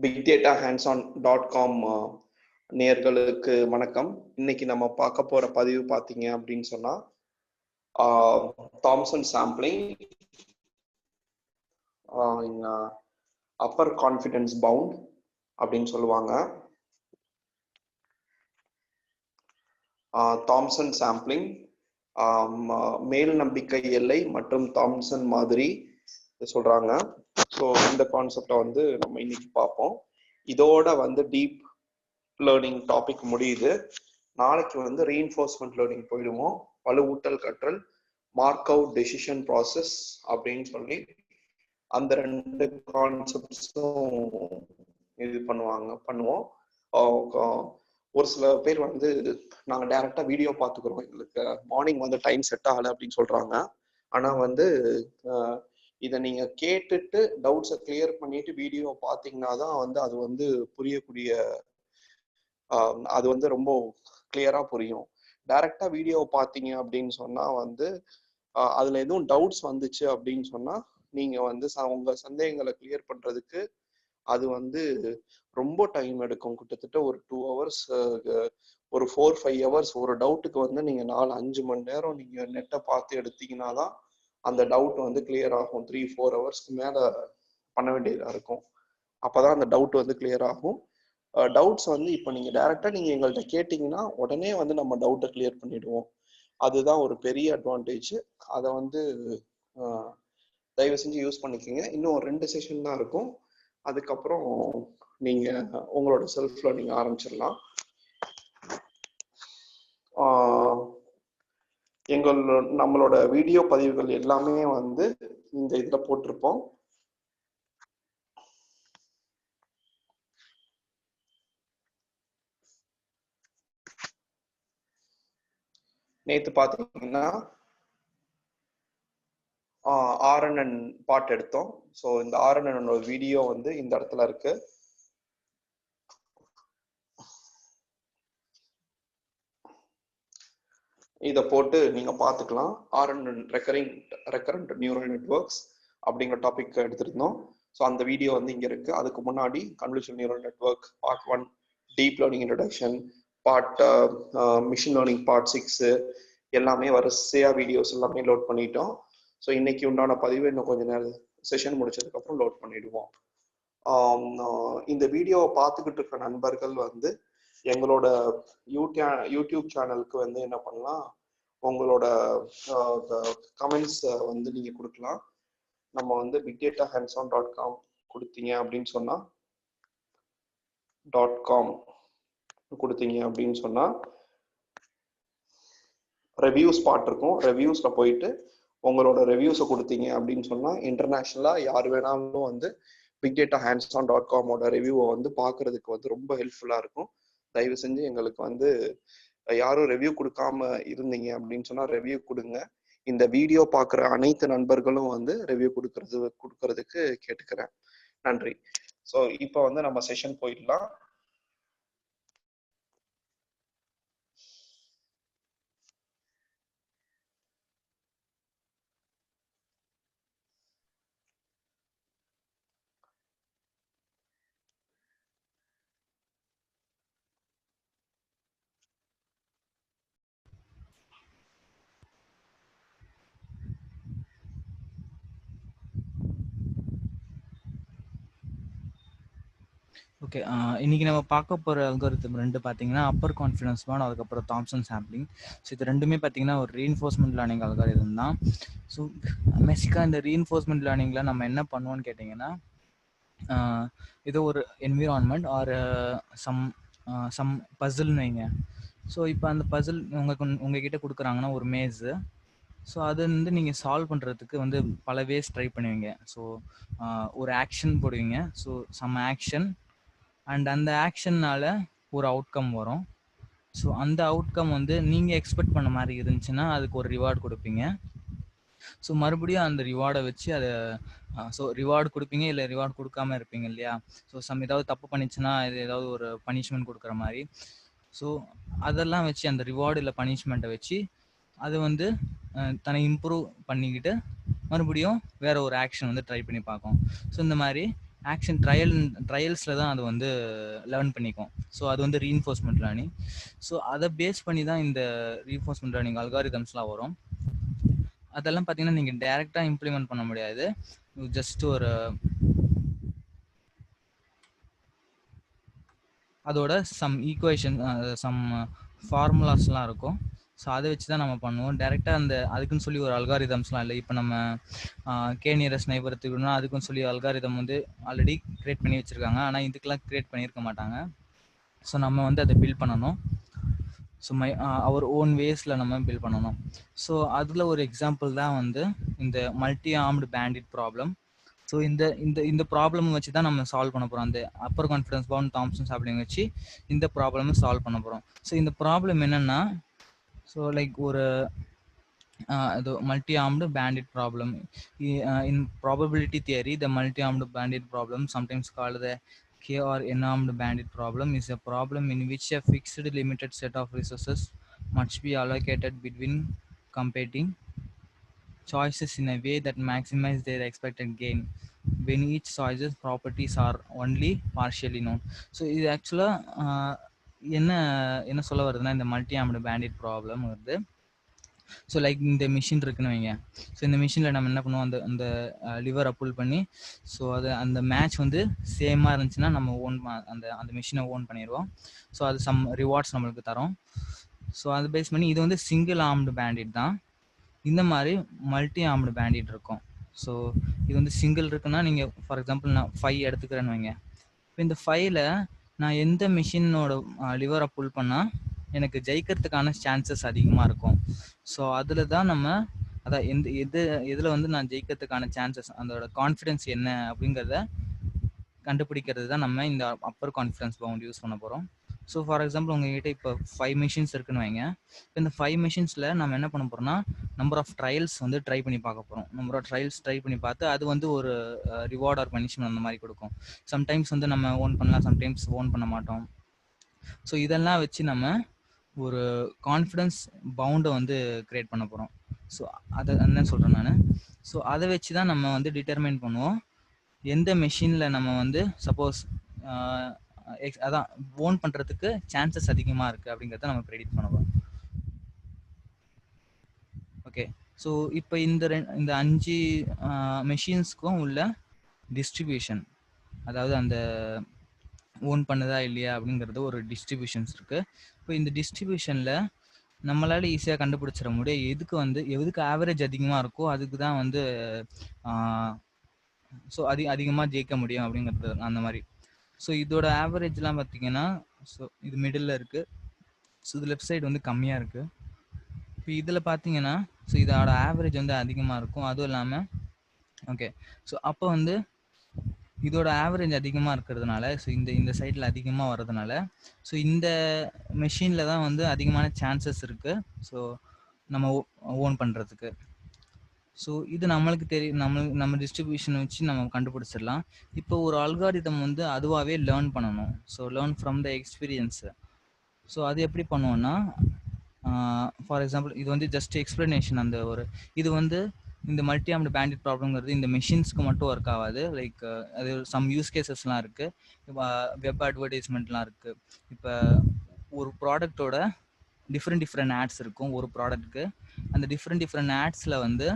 bigdatahandson.com நேயர்களுக்கு வணக்கம். இன்னைக்கு நம்ம பார்க்க போற பதிவு பார்த்தீங்க அப்படின்னு சொன்னா Thompson sampling upper confidence bound அப்படின்னு சொல்லுவாங்க. தாம்சன் சாம்பிளிங் மேல் நம்பிக்கை எல்லை மற்றும் தாம்சன் மாதிரி சொல்றாங்க. ஸோ இந்த கான்செப்டை வந்து நம்ம இன்னைக்கு பார்ப்போம். இதோட வந்து டீப் லேர்னிங் டாபிக் முடியுது. நாளைக்கு வந்து ரீஇன்ஃபோர்ஸ்மெண்ட் லேர்னிங் போயிடுவோம். வலுவூட்டல் கற்றல், மார்க் அவுட் டெசிஷன் ப்ராசஸ் அப்படின்னு சொல்லி அந்த ரெண்டு கான்செப்ட்ஸும் இது பண்ணுவோம். ஒரு சில பேர் வந்து நாங்கள் டைரக்டா வீடியோ பார்த்துக்கிறோம், எங்களுக்கு மார்னிங் வந்து டைம் செட் ஆகலை அப்படின்னு சொல்றாங்க. ஆனால் வந்து இதை நீங்க கேட்டுட்டு டவுட்ஸை கிளியர் பண்ணிட்டு வீடியோ பார்த்தீங்கன்னா தான் வந்து அது வந்து புரியக்கூடிய, அது வந்து ரொம்ப கிளியரா புரியும். டைரக்டா வீடியோ பார்த்தீங்க அப்படின்னு சொன்னா வந்து அதுல எதுவும் டவுட்ஸ் வந்துச்சு அப்படின்னு சொன்னா நீங்க வந்து உங்க சந்தேகங்களை கிளியர் பண்றதுக்கு அது வந்து ரொம்ப டைம் எடுக்கும். கிட்டத்தட்ட ஒரு 2 hours, ஒரு 4-5 hours ஒரு டவுட்டுக்கு வந்து நீங்க 4-5 மணி நேரம் நீங்க நெட்டை பார்த்து எடுத்தீங்கன்னா தான் அந்த டவுட் வந்து கிளியர் ஆகும். 3-4 ஹவர்ஸ்க்கு மேல பண்ண வேண்டியதா இருக்கும். அப்பதான் அந்த டவுட் வந்து கிளியர் ஆகும். டவுட்ஸ் வந்து இப்போ நீங்க டைரக்டா நீங்க எங்கள்கிட்ட கேட்டீங்கன்னா உடனே வந்து நம்ம டவுட்டை கிளியர் பண்ணிடுவோம். அதுதான் ஒரு பெரிய அட்வான்டேஜ். அதை வந்து தயவு செஞ்சு யூஸ் பண்ணிக்கோங்க. இன்னும் 2 செஷன் தான் இருக்கும். அதுக்கப்புறம் நீங்க உங்களோட செல்ஃப் லேர்னிங் ஆரம்பிச்சிடலாம். நம்மளோட வீடியோ பதிவுகள் எல்லாமே வந்து இந்த இதுல போட்டிருப்போம். நேத்து பாத்தீங்கன்னா RNN பாட் எடுத்தோம். ஸோ இந்த RNN வீடியோ வந்து இந்த இடத்துல இருக்கு. இதை போட்டு நீங்க பார்த்துக்கலாம். RNN ரெக்கரண்ட் நியூரல் நெட்வொர்க்ஸ் அப்படிங்கிற டாபிக் எடுத்திருந்தோம். ஸோ அந்த வீடியோ வந்து இங்க இருக்கு. அதுக்கு முன்னாடி convolutional neural network part 1, deep learning introduction, part machine learning part 6 எல்லாமே வரிசையா வீடியோஸ் எல்லாமே லோட் பண்ணிட்டோம். ஸோ இன்னைக்கு உண்டான பதிவு இன்னும் கொஞ்சம் நேரம் செஷன் முடிச்சதுக்கு அப்புறம் லோட் பண்ணிடுவோம். இந்த வீடியோவை பார்த்துக்கிட்டு இருக்க நண்பர்கள் வந்து எங்களோட யூடியூப் சேனலுக்கு வந்து என்ன பண்ணலாம், உங்களோட கமெண்ட்ஸ் வந்து நீங்க கொடுக்கலாம். நம்ம வந்து bigdatahandson.com கொடுத்தீங்க அப்படின்னு சொன்னா .com கொடுத்தீங்க அப்படின்னு சொன்னா ரெவ்யூஸ் பார்ட் இருக்கும். ரெவ்யூஸ்ல போயிட்டு உங்களோட ரெவ்யூஸை கொடுத்தீங்க அப்படின்னு சொன்னா இன்டர்நேஷனலா யார் வேணாலும் வந்து bigdatahandson.com ரெவ்யூவை வந்து பார்க்கறதுக்கு வந்து ரொம்ப ஹெல்ப்ஃபுல்லா இருக்கும். தயவு செஞ்சு எங்களுக்கு வந்து யாரும் ரெவ்யூ கொடுக்காம இருந்தீங்க அப்படின்னு சொன்னா ரெவ்யூ கொடுங்க. இந்த வீடியோ பார்க்குற அனைத்து நண்பர்களும் வந்து ரெவ்யூ கொடுக்கறதுக்கு கேட்டுக்கிறேன். நன்றி. ஸோ இப்போ வந்து நம்ம செஷன் போயிடலாம். ஓகே, இன்னைக்கு நம்ம பார்க்க போகிற அல்காரிதம் ரெண்டு பார்த்தீங்கன்னா அப்பர் கான்ஃபிடன்ஸ் பவுண்ட், அதுக்கப்புறம் தாம்சன் சாம்பிளிங். ஸோ இது ரெண்டுமே பார்த்தீங்கன்னா ஒரு ரீஇன்ஃபோர்ஸ்மெண்ட் லேர்னிங் அல்காரிதம் தான். ஸோ பேசிக்காக இந்த ரீஇன்ஃபோர்ஸ்மெண்ட் லேர்னிங்கில் நம்ம என்ன பண்ணுவோன்னு கேட்டிங்கன்னா, இது ஒரு என்விரான்மெண்ட் ஆர் சம் பசில்னு வைங்க. ஸோ இப்போ அந்த பசில் உங்ககிட்ட கொடுக்குறாங்கன்னா ஒரு மேஸு. ஸோ அது வந்து நீங்கள் சால்வ் பண்ணுறதுக்கு வந்து பல வேஸ் ட்ரை பண்ணுவீங்க. ஸோ ஒரு ஆக்ஷன் போடுவீங்க. ஸோ சம் ஆக்ஷன் அண்ட் அந்த ஆக்ஷன்னால ஒரு அவுட்கம் வரும். ஸோ அந்த அவுட்கம் வந்து நீங்கள் எக்ஸ்பெக்ட் பண்ண மாதிரி இருந்துச்சுன்னா அதுக்கு ஒரு ரிவார்டு கொடுப்பீங்க. ஸோ மறுபடியும் அந்த ரிவார்டை வச்சு அதை ஸோ ரிவார்டு கொடுப்பீங்க, இல்லை ரிவார்டு கொடுக்காம இருப்பீங்க இல்லையா. ஸோ ஏதாவது தப்பு பண்ணிச்சுன்னா இது ஏதாவது ஒரு பனிஷ்மெண்ட் கொடுக்குற மாதிரி. ஸோ அதெல்லாம் வச்சு அந்த ரிவார்டு இல்லை பனிஷ்மெண்ட்டை வச்சு அது வந்து தன்னை இம்ப்ரூவ் பண்ணிக்கிட்டு மறுபடியும் வேற ஒரு ஆக்ஷன் வந்து ட்ரை பண்ணி பார்க்கும். ஸோ இந்த மாதிரி ஆக்ஷன் ட்ரையல்ஸில் தான் அது வந்து லேர்ன் பண்ணிக்கும். ஸோ அது வந்து ரீஇன்ஃபோர்ஸ்மெண்ட் லேர்னிங். ஸோ அதை பேஸ் பண்ணி தான் இந்த ரீஇன்ஃபோர்ஸ்மெண்ட் லேர்னிங் அல்காரிதம்ஸ்லாம் வரும். அதெல்லாம் பார்த்தீங்கன்னா நீங்கள் டைரெக்டாக இம்ப்ளிமெண்ட் பண்ண முடியாது. ஜஸ்ட் ஒரு அதோட சம் ஈக்குவேஷன் சம் ஃபார்முலாஸ்லாம் இருக்கும். ஸோ அதை வச்சு தான் நம்ம பண்ணுவோம். டேரெக்டாக அதுக்குன்னு சொல்லி ஒரு அல்காரிதம்ஸ்லாம் இல்லை. இப்போ நம்ம கே நியரஸ்ட் நெய்பர் எடுத்துக்கணும்னா அதுக்குன்னு சொல்லி அல்காரிதம் வந்து ஆல்ரெடி கிரியேட் பண்ணி வச்சுருக்காங்க. ஆனால் இதுக்கெல்லாம் கிரியேட் பண்ணியிருக்க மாட்டாங்க. ஸோ நம்ம வந்து அதை பில்ட் பண்ணணும். ஸோ அவர் ஓன் வேஸில் நம்ம பில்ட் பண்ணணும். ஸோ அதில் ஒரு எக்ஸாம்பிள் தான் வந்து இந்த multi armed bandit problem. So இந்த ப்ராப்ளம் வச்சு தான் நம்ம சால்வ் பண்ண போகிறோம். அந்த upper confidence bound Thompson sampling வச்சு இந்த ப்ராப்ளமை சால்வ் பண்ண போகிறோம். ஸோ இந்த ப்ராப்ளம் என்னென்னா, ஸோ லைக் ஒரு இது multi armed bandit problem. In probability theory the multi armed bandit problem sometimes called the K or n-armed bandit problem is a problem in which a fixed limited set of resources must be allocated between competing choices in a way that maximize their expected gain when each choice's properties are only partially known. So இது ஆக்சுவலாக என்ன சொல்ல வருதுன்னா, இந்த multi armed bandit problem வருது. So like இந்த machine இருக்குன்னு வைங்க. ஸோ இந்த மிஷினில் நம்ம என்ன பண்ணுவோம், அந்த லிவரை புல் பண்ணி, ஸோ அந்த மேட்ச் வந்து சேமாக இருந்துச்சுன்னா நம்ம அந்த மிஷினை ஓன் பண்ணிடுவோம். ஸோ அது சம் ரிவார்ட்ஸ் நம்மளுக்கு தரும். ஸோ அது பேஸ் பண்ணி இது வந்து சிங்கிள் ஆர்ம்டு பேண்டிட் தான். இந்த மாதிரி மல்டி ஆர்ம்டு பேண்டிட் இருக்கும். ஸோ இது வந்து சிங்கிள் இருக்குன்னா, நீங்கள் ஃபார் எக்ஸாம்பிள் நான் 5 எடுத்துக்கிறேன்னு வைங்க. இப்போ இந்த 5ல் நான் எந்த மிஷினோட லிவரை புல் பண்ணால் எனக்கு ஜெயிக்கிறதுக்கான சான்சஸ் அதிகமாக இருக்கும். ஸோ அதில் தான் நம்ம அதான் எதில் வந்து நான் ஜெயிக்கிறதுக்கான சான்சஸ், அதோட கான்ஃபிடென்ஸ் என்ன அப்படிங்கிறத கண்டுபிடிக்கிறது தான் நம்ம இந்த அப்பர் கான்ஃபிடன்ஸ் பவுண்ட் யூஸ் பண்ண போகிறோம். ஸோ ஃபார் எக்ஸாம்பிள் உங்ககிட்ட இப்போ 5 மிஷின்ஸ் இருக்குன்னு வைங்க. இப்போ இந்த 5 மிஷின்ஸில் நம்ம என்ன பண்ண போகிறோம்னா, நம்பர் ஆஃப் ட்ரையல்ஸ் வந்து ட்ரை பண்ணி பார்க்க போகிறோம். நம்பர் ஆஃப் ட்ரையல்ஸ் ட்ரை பண்ணி பார்த்து அது வந்து ஒரு ரிவார்ட் ஆர் பனிஷ்மெண்ட் அந்த மாதிரி கொடுக்கும். சம்டைம்ஸ் வந்து நம்ம ஓன் பண்ணலாம், சம்டைம்ஸ் ஓன் பண்ண மாட்டோம். ஸோ இதெல்லாம் வச்சு நம்ம ஒரு கான்ஃபிடன்ஸ் பவுண்டை வந்து கிரியேட் பண்ண போகிறோம். ஸோ அதை என்ன சொல்கிறேன் நான். ஸோ அதை வச்சு தான் நம்ம வந்து டிட்டர்மைன் பண்ணுவோம் எந்த மெஷினில் நம்ம வந்து சப்போஸ் அதான் ஓன் பண்ணுறதுக்கு சான்சஸ் அதிகமாக இருக்குது அப்படிங்கிறத நம்ம ப்ரெடிக்ட் பண்ணுவோம். ஓகே, ஸோ இப்போ இந்த 5 மெஷின்ஸ்க்கும் உள்ள டிஸ்ட்ரிபியூஷன், அதாவது அந்த ஓன் பண்ணுதா இல்லையா அப்படிங்கிறது ஒரு டிஸ்ட்ரிபியூஷன்ஸ் இருக்குது. இப்போ இந்த டிஸ்ட்ரிபியூஷனில் நம்மளால ஈஸியாக கண்டுபிடிச்சிட முடியும் எதுக்கு ஆவரேஜ் அதிகமாக இருக்கோ அதுக்கு தான் வந்து ஸோ அதிகமாக ஜெயிக்க முடியும் அப்படிங்கிறது அந்த மாதிரி. ஸோ இதோட ஆவரேஜ்லாம் பார்த்தீங்கன்னா, ஸோ இது மிடில் இருக்குது. ஸோ இது லெஃப்ட் சைடு வந்து கம்மியாக இருக்குது. இப்போ இதில் பார்த்தீங்கன்னா, ஸோ இதோட ஆவரேஜ் வந்து அதிகமாக இருக்கும். அதுவும் இல்லாமல் ஓகே, ஸோ அப்போ வந்து இதோட ஆவரேஜ் அதிகமாக இருக்கிறதுனால, ஸோ இந்த சைடில் அதிகமாக வர்றதுனால, ஸோ இந்த மெஷினில் தான் வந்து அதிகமான சான்சஸ் இருக்குது ஸோ நம்ம ஓன் பண்ணுறதுக்கு. ஸோ இது நம்மளுக்கு தெரியும், நம்ம டிஸ்ட்ரிபியூஷனை வச்சு நம்ம கண்டுபிடிச்சிடலாம். இப்போ ஒரு அல்காரிதம் வந்து அதுவாகவே லேர்ன் பண்ணணும். So learn from the experience. So அது எப்படி பண்ணுவோன்னா, ஃபார் எக்ஸாம்பிள் இது வந்து ஜஸ்ட் எக்ஸ்பிளனேஷன். இது வந்து இந்த மல்டி ஆர்ம்டு பேண்டிட் ப்ராப்ளம்ங்கிறது இந்த மெஷின்ஸ்க்கு மட்டும் ஒர்க் ஆகாது. லைக் அது சம் யூஸ் கேசஸ்லாம் இருக்குது. இப்போ வெப் அட்வர்டைஸ்மெண்ட்லாம் இருக்குது. இப்போ ஒரு ப்ராடக்டோட டிஃப்ரெண்ட் ஆட்ஸ் இருக்கும் ஒரு ப்ராடக்ட்டுக்கு. அந்த டிஃப்ரெண்ட் ஆட்ஸில் வந்து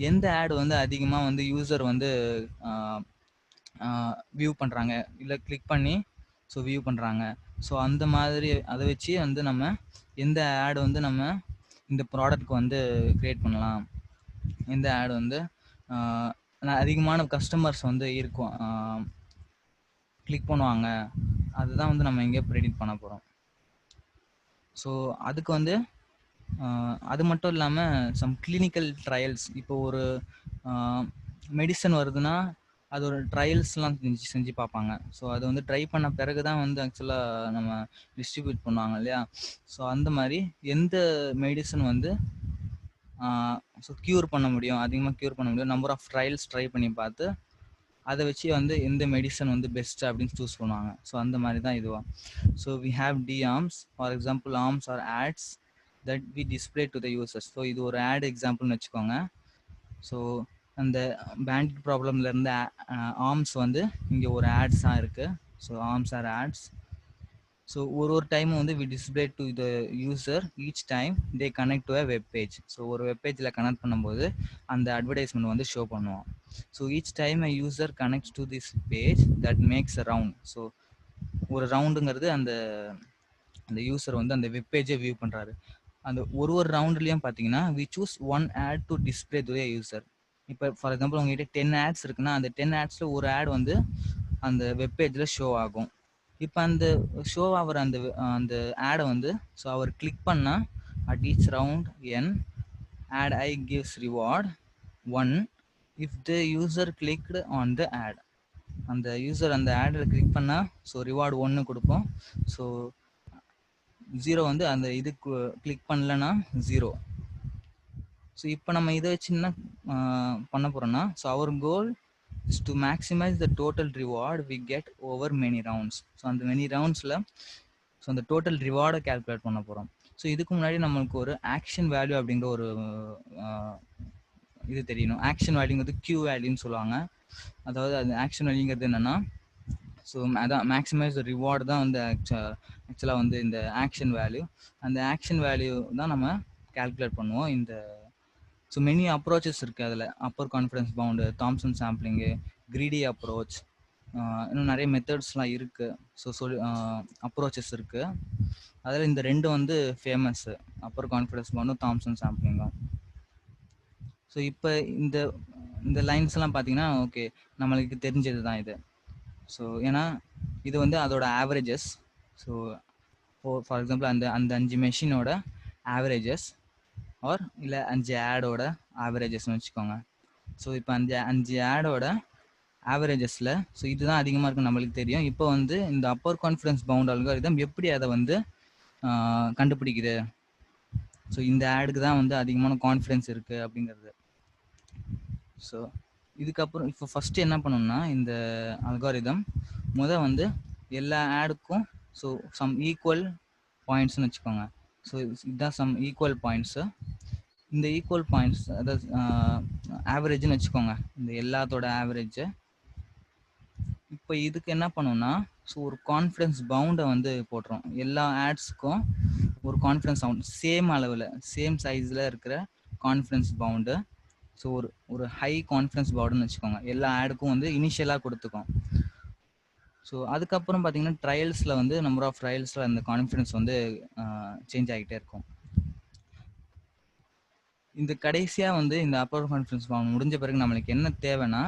எந்த ஆட் வந்து அதிகமாக வந்து யூசர் வந்து வியூ பண்ணுறாங்க, இல்லை கிளிக் பண்ணி ஸோ வியூ பண்ணுறாங்க. ஸோ அந்த மாதிரி அதை வச்சு வந்து நம்ம எந்த ஆட் வந்து நம்ம இந்த ப்ராடக்ட்க்கு வந்து க்ரியேட் பண்ணலாம், எந்த ஆட் வந்து அதிகமான கஸ்டமர்ஸ் வந்து இருக்கும் கிளிக் பண்ணுவாங்க, அதுதான் வந்து நம்ம இங்கே ப்ரெடிக்ட் பண்ண போகிறோம். ஸோ அதுக்கு வந்து அது மட்டும் இல்லாமல் சம் கிளினிக்கல் ட்ரையல்ஸ். இப்போ ஒரு மெடிசன் வருதுன்னா அதோட ட்ரையல்ஸ்லாம் செஞ்சு பார்ப்பாங்க. ஸோ அது வந்து ட்ரை பண்ண பிறகு தான் வந்து ஆக்சுவலாக நம்ம டிஸ்ட்ரிபியூட் பண்ணுவாங்க இல்லையா. ஸோ அந்த மாதிரி எந்த மெடிசன் வந்து ஸோ க்யூர் பண்ண முடியும், அதிகமாக க்யூர் பண்ண முடியும், நம்பர் ஆஃப் ட்ரையல்ஸ் ட்ரை பண்ணி பார்த்து அதை வச்சு வந்து எந்த மெடிசன் வந்து பெஸ்ட் அப்படின்னு சூஸ் பண்ணுவாங்க. ஸோ அந்த மாதிரி தான் இதுவா. So we have T arms. For example arms are ads that we display to the users. So இது ஒரு ஆட் எக்ஸாம்பிள்னு வச்சுக்கோங்க. ஸோ அந்த பேண்டிட் ப்ராப்ளம்ல இருந்த ஆர்ம்ஸ் வந்து இங்கே ஒரு ஆட்ஸாக இருக்குது. So arms are ads. So ஒரு டைம் வந்து we display to the user each time they connect to a web page. So ஒரு வெப் பேஜில் கனெக்ட் பண்ணும்போது அந்த அட்வர்டைஸ்மெண்ட் வந்து ஷோ பண்ணுவோம். So each time a user connects to this page that makes a round. So ஒரு ரவுண்டுங்கிறது அந்த அந்த யூசர் வந்து அந்த வெப் பேஜை வியூ பண்ணுறாரு. அந்த ஒரு ரவுண்ட்லேயும் பார்த்தீங்கன்னா we choose one ad to display to a user. இப்போ ஃபார் எக்ஸாம்பிள் உங்ககிட்ட 10 ஆட்ஸ் இருக்குன்னா அந்த 10 ஆட்ஸில் ஒரு ஆட் வந்து அந்த வெப் பேஜில் ஷோ ஆகும். இப்போ அந்த ஷோ ஆகிற அந்த அந்த ஆடை வந்து ஸோ அவர் கிளிக் பண்ணால் at each round n ad i gives reward 1 if the user clicked on the ad. அந்த யூசர் அந்த ஆடில் கிளிக் பண்ணால் ஸோ ரிவார்டு 1 கொடுப்போம். ஸோ 0 வந்து அந்த இது கிளிக் பண்ணலன்னா 0. ஸோ இப்போ நம்ம இதை வச்சு என்ன பண்ண போகிறோம்னா so our goal is to maximize the total reward we get over many rounds. So அந்த மெனி ரவுண்ட்ஸில் ஸோ அந்த டோட்டல் ரிவார்டை கேல்குலேட் பண்ண போகிறோம். ஸோ இதுக்கு முன்னாடி நம்மளுக்கு ஒரு ஆக்ஷன் வேல்யூ அப்படிங்கிற ஒரு இது தெரியணும். ஆக்ஷன் வேல்யூங்கிறது கியூ வேல்யூன்னு சொல்லுவாங்க. அதாவது அந்த ஆக்ஷன் வேல்யூங்கிறது என்னென்னா ஸோ அதான் மேக்ஸிமைஸ் ரிவார்டு தான் வந்து ஆக்சுவலாக வந்து இந்த ஆக்ஷன் வேல்யூ. அந்த ஆக்ஷன் வேல்யூ தான் நம்ம கேல்குலேட் பண்ணுவோம். இந்த ஸோ மெனி அப்ரோச்சஸ் இருக்குது அதில். Upper confidence bound, Thompson sampling, greedy approach, இன்னும் நிறைய மெத்தட்ஸ்லாம் இருக்குது. ஸோ அப்ரோச்சஸ் இருக்குது. அதில் இந்த ரெண்டு வந்து ஃபேமஸ்ஸு, அப்பர் கான்ஃபிடன்ஸ் பவுண்டும் தாம்சன் சாம்பிளிங்கும். ஸோ இப்போ இந்த இந்த லைன்ஸ்லாம் பார்த்தீங்கன்னா ஓகே நம்மளுக்கு தெரிஞ்சது தான் இது. ஸோ ஏன்னா இது வந்து அதோட ஆவரேஜஸ். ஸோ ஃபார் எக்ஸாம்பிள் அந்த அந்த 5 மெஷினோட ஆவரேஜஸ் ஆர் இல்லை 5 ஆடோட ஆவரேஜஸ்ன்னு வச்சுக்கோங்க. ஸோ இப்போ அந்த 5 ஆடோட ஆவரேஜஸில் ஸோ இதுதான் அதிகமாக இருக்குன்னு நம்மளுக்கு தெரியும். இப்போ வந்து இந்த அப்பர் கான்ஃபிடன்ஸ் பவுண்ட் அல்காரிதம் எப்படி அதை வந்து கண்டுபிடிக்குது, ஸோ இந்த ஆடுக்கு தான் வந்து அதிகமான கான்ஃபிடன்ஸ் இருக்குது அப்படிங்கிறது. ஸோ இதுக்கப்புறம் இப்போ ஃபஸ்ட்டு என்ன பண்ணணும்னா இந்த அல்காரிதம் வந்து எல்லா ஆடுக்கும் ஸோ சம் ஈக்குவல் பாயிண்ட்ஸ்னு வச்சுக்கோங்க. ஸோ இதுதான் சம் ஈக்குவல் பாயிண்ட்ஸு. இந்த ஈக்குவல் பாயிண்ட்ஸ் அதாவது ஆவரேஜ்னு வச்சுக்கோங்க, இந்த எல்லாத்தோட ஆவரேஜை. இப்போ இதுக்கு என்ன பண்ணோம்னா ஸோ ஒரு கான்ஃபிடன்ஸ் பவுண்டை வந்து போட்டுரும். எல்லா ஆட்ஸுக்கும் ஒரு கான்ஃபிடன்ஸ் பவுண்ட் சேம் அளவில் சேம் சைஸில் இருக்கிற கான்ஃபிடன்ஸ் பவுண்டு. ஸோ ஒரு ஹை கான்ஃபிடன்ஸ் பவுண்டுன்னு வச்சுக்கோங்க. எல்லா ஆடுக்கும் வந்து இனிஷியலாக கொடுத்துக்கும். ஸோ அதுக்கப்புறம் பார்த்தீங்கன்னா ட்ரையல்ஸில் வந்து நம்பர் ஆஃப் ட்ரையல்ஸில் அந்த கான்ஃபிடன்ஸ் வந்து சேஞ்ச் ஆகிட்டே இருக்கும். இந்த கடைசியாக வந்து இந்த அப்பர் கான்ஃபிடன்ஸ் பவுண்ட் முடிஞ்ச பிறகு நம்மளுக்கு என்ன தேவைன்னா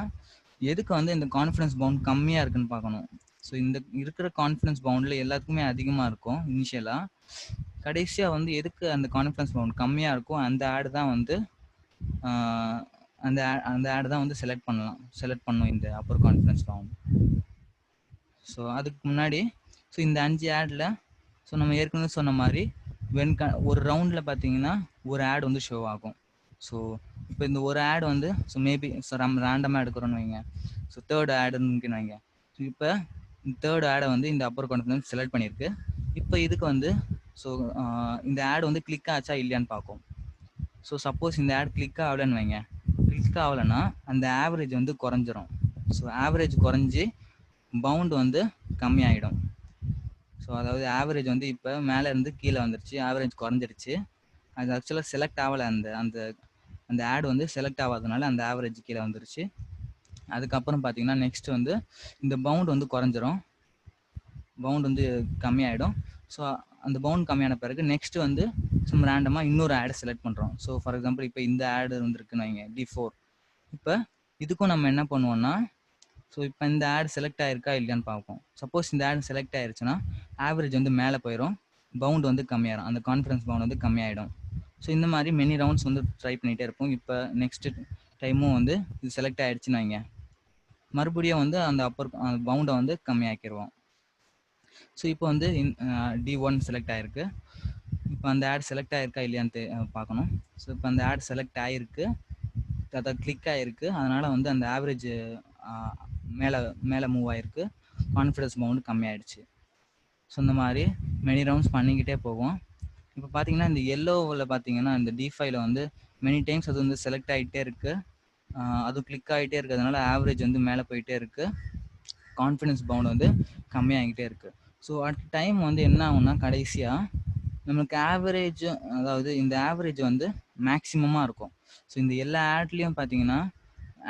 எதுக்கு வந்து இந்த கான்ஃபிடன்ஸ் பவுண்ட் கம்மியாக இருக்குன்னு பார்க்கணும். ஸோ இந்த இருக்கிற கான்ஃபிடன்ஸ் பவுண்டில் எல்லாத்துக்குமே அதிகமாக இருக்கும் இனிஷியலாக. கடைசியாக வந்து எதுக்கு அந்த கான்ஃபிடன்ஸ் பவுண்ட் கம்மியாக இருக்கும் அந்த ஆடு தான் வந்து அந்த ஆடு தான் வந்து செலக்ட் பண்ணும் இந்த அப்பர் கான்ஃபிடன்ஸ் பவுண்ட். ஸோ அதுக்கு முன்னாடி ஸோ இந்த 5 ஆடில் ஸோ நம்ம ஏற்கனவே சொன்ன மாதிரி ஒரு ரவுண்டில் பார்த்தீங்கன்னா ஒரு ஆட் வந்து ஷோ ஆகும். ஸோ இப்போ இந்த ஒரு ஆட் வந்து ஸோ மேபி ஸோ நம்ம ரேண்டமாக எடுக்கிறோன்னு வைங்க. ஸோ தேர்ட் ஆடுன்னு வைங்க. ஸோ இப்போ தேர்ட் ஆடை வந்து இந்த அப்பர் கான்ஃபிடன்ஸ் செலக்ட் பண்ணியிருக்கு. இப்போ இதுக்கு வந்து ஸோ இந்த ஆட் வந்து கிளிக் ஆச்சா இல்லையான்னு பார்க்கும். ஸோ சப்போஸ் இந்த ஆட் கிளிக் ஆகலைன்னு வைங்க, கிளிக் ஆகலைன்னா அந்த ஆவரேஜ் வந்து குறைஞ்சிரும். ஸோ ஆவரேஜ் குறைஞ்சி பவுண்ட் வந்து கம்மியாகிடும். ஸோ அதாவது ஆவரேஜ் வந்து இப்போ மேலே இருந்து கீழே வந்துருச்சு, ஆவரேஜ் குறைஞ்சிருச்சு. அது ஆக்சுவலாக செலக்ட் ஆகலை, அந்த அந்த அந்த ஆட் வந்து செலக்ட் ஆகாதனால அந்த ஆவரேஜ் கீழே வந்துருச்சு. அதுக்கப்புறம் பார்த்தீங்கன்னா நெக்ஸ்ட் வந்து இந்த பவுண்ட் வந்து குறைஞ்சிரும், பவுண்ட் வந்து கம்மியாயிடும். ஸோ அந்த பவுண்ட் கம்மியான பிறகு நெக்ஸ்ட் வந்து சும்மா ரேண்டமாக இன்னொரு ஆடை செலக்ட் பண்ணுறோம். ஸோ ஃபார் எக்ஸாம்பிள் இப்போ இந்த ஆடு வந்துருக்குன்னு வைங்க, D4. இப்போ இதுக்கும் நம்ம என்ன பண்ணுவோம்னா ஸோ இப்போ இந்த ஆட் செலக்ட் ஆயிருக்கா இல்லையான்னு பார்ப்போம். சப்போஸ் இந்த ஆட் செலக்ட் ஆயிருச்சுன்னா ஆவரேஜ் வந்து மேலே போயிடும், பவுண்ட் வந்து கம்மியாயிடும், அந்த கான்ஃபிடன்ஸ் பவுண்ட் வந்து கம்மியாயிடும். ஸோ இந்த மாதிரி மெனி ரவுண்ட்ஸ் வந்து ட்ரை பண்ணிகிட்டே இருப்போம். இப்போ நெக்ஸ்ட் டைமும் வந்து இது செலக்ட் ஆயிடுச்சுன்னு வைங்க, மறுபடியும் வந்து அந்த அப்பர் பவுண்டை வந்து கம்மியாக்கிடுவோம். ஸோ இப்போ வந்து D1 செலக்ட் ஆகிருக்கு. இப்போ அந்த ஆட் செலக்ட் ஆகிருக்கா இல்லையான்னு பார்க்கணும். ஸோ இப்போ அந்த ஆட் செலக்ட் ஆகிருக்கு, அதாவது கிளிக் ஆகிருக்கு, அதனால் வந்து அந்த ஆவரேஜ் மேலே மூவ் ஆகிருக்கு, கான்ஃபிடன்ஸ் பவுண்டு கம்மியாயிடுச்சு. ஸோ இந்த மாதிரி மெனி ரவுண்ட்ஸ் பண்ணிக்கிட்டே போவோம். இப்போ பார்த்தீங்கன்னா இந்த எல்லோவில் பார்த்தீங்கன்னா இந்த D5ல வந்து மெனி டைம்ஸ் அது வந்து செலக்ட் ஆகிட்டே இருக்குது, அதுவும் கிளிக் ஆகிட்டே இருக்கிறதுனால ஆவரேஜ் வந்து மேலே போயிட்டே இருக்கு, கான்ஃபிடன்ஸ் பவுண்ட் வந்து கம்மியாகிட்டே இருக்கு. ஸோ அட் டைம் வந்து என்ன ஆகும்னா கடைசியாக நம்மளுக்கு ஆவரேஜ், அதாவது இந்த ஆவரேஜ் வந்து மேக்ஸிமமாக இருக்கும். ஸோ இந்த எல்லா ஆட்லேயும் பார்த்தீங்கன்னா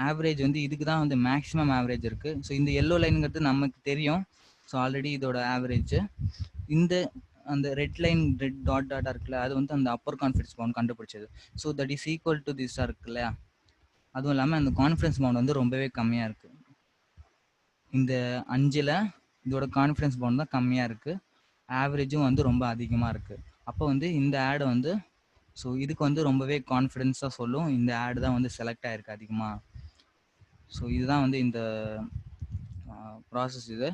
ஆவரேஜ் வந்து இதுக்கு தான் வந்து மேக்ஸிமம் ஆவரேஜ் இருக்குது. ஸோ இந்த எல்லோ லைனுங்கிறது நமக்கு தெரியும். ஸோ ஆல்ரெடி இதோட ஆவரேஜ் இந்த அந்த ரெட் லைன் ரெட் டாட் டாட்டாக இருக்குல்ல, அது வந்து அந்த அப்பர் கான்ஃபிடன்ஸ் பவுண்ட் கண்டுபிடிச்சது. So that is equal to this இருக்கு இல்லையா. அதுவும் இல்லாமல் அந்த கான்ஃபிடன்ஸ் பவுண்ட் வந்து ரொம்பவே கம்மியாக இருக்குது. இந்த 5ல் இதோட கான்ஃபிடன்ஸ் பவுண்ட் தான் கம்மியாக இருக்குது, ஆவரேஜும் வந்து ரொம்ப அதிகமாக இருக்குது. அப்போ வந்து இந்த ஆடு வந்து ஸோ இதுக்கு வந்து ரொம்பவே கான்ஃபிடென்ஸாக சொல்லும் இந்த ஆடு தான் வந்து செலக்ட் ஆகிருக்கு அதிகமாக. ஸோ இதுதான் வந்து இந்த ப்ராசஸ் இது.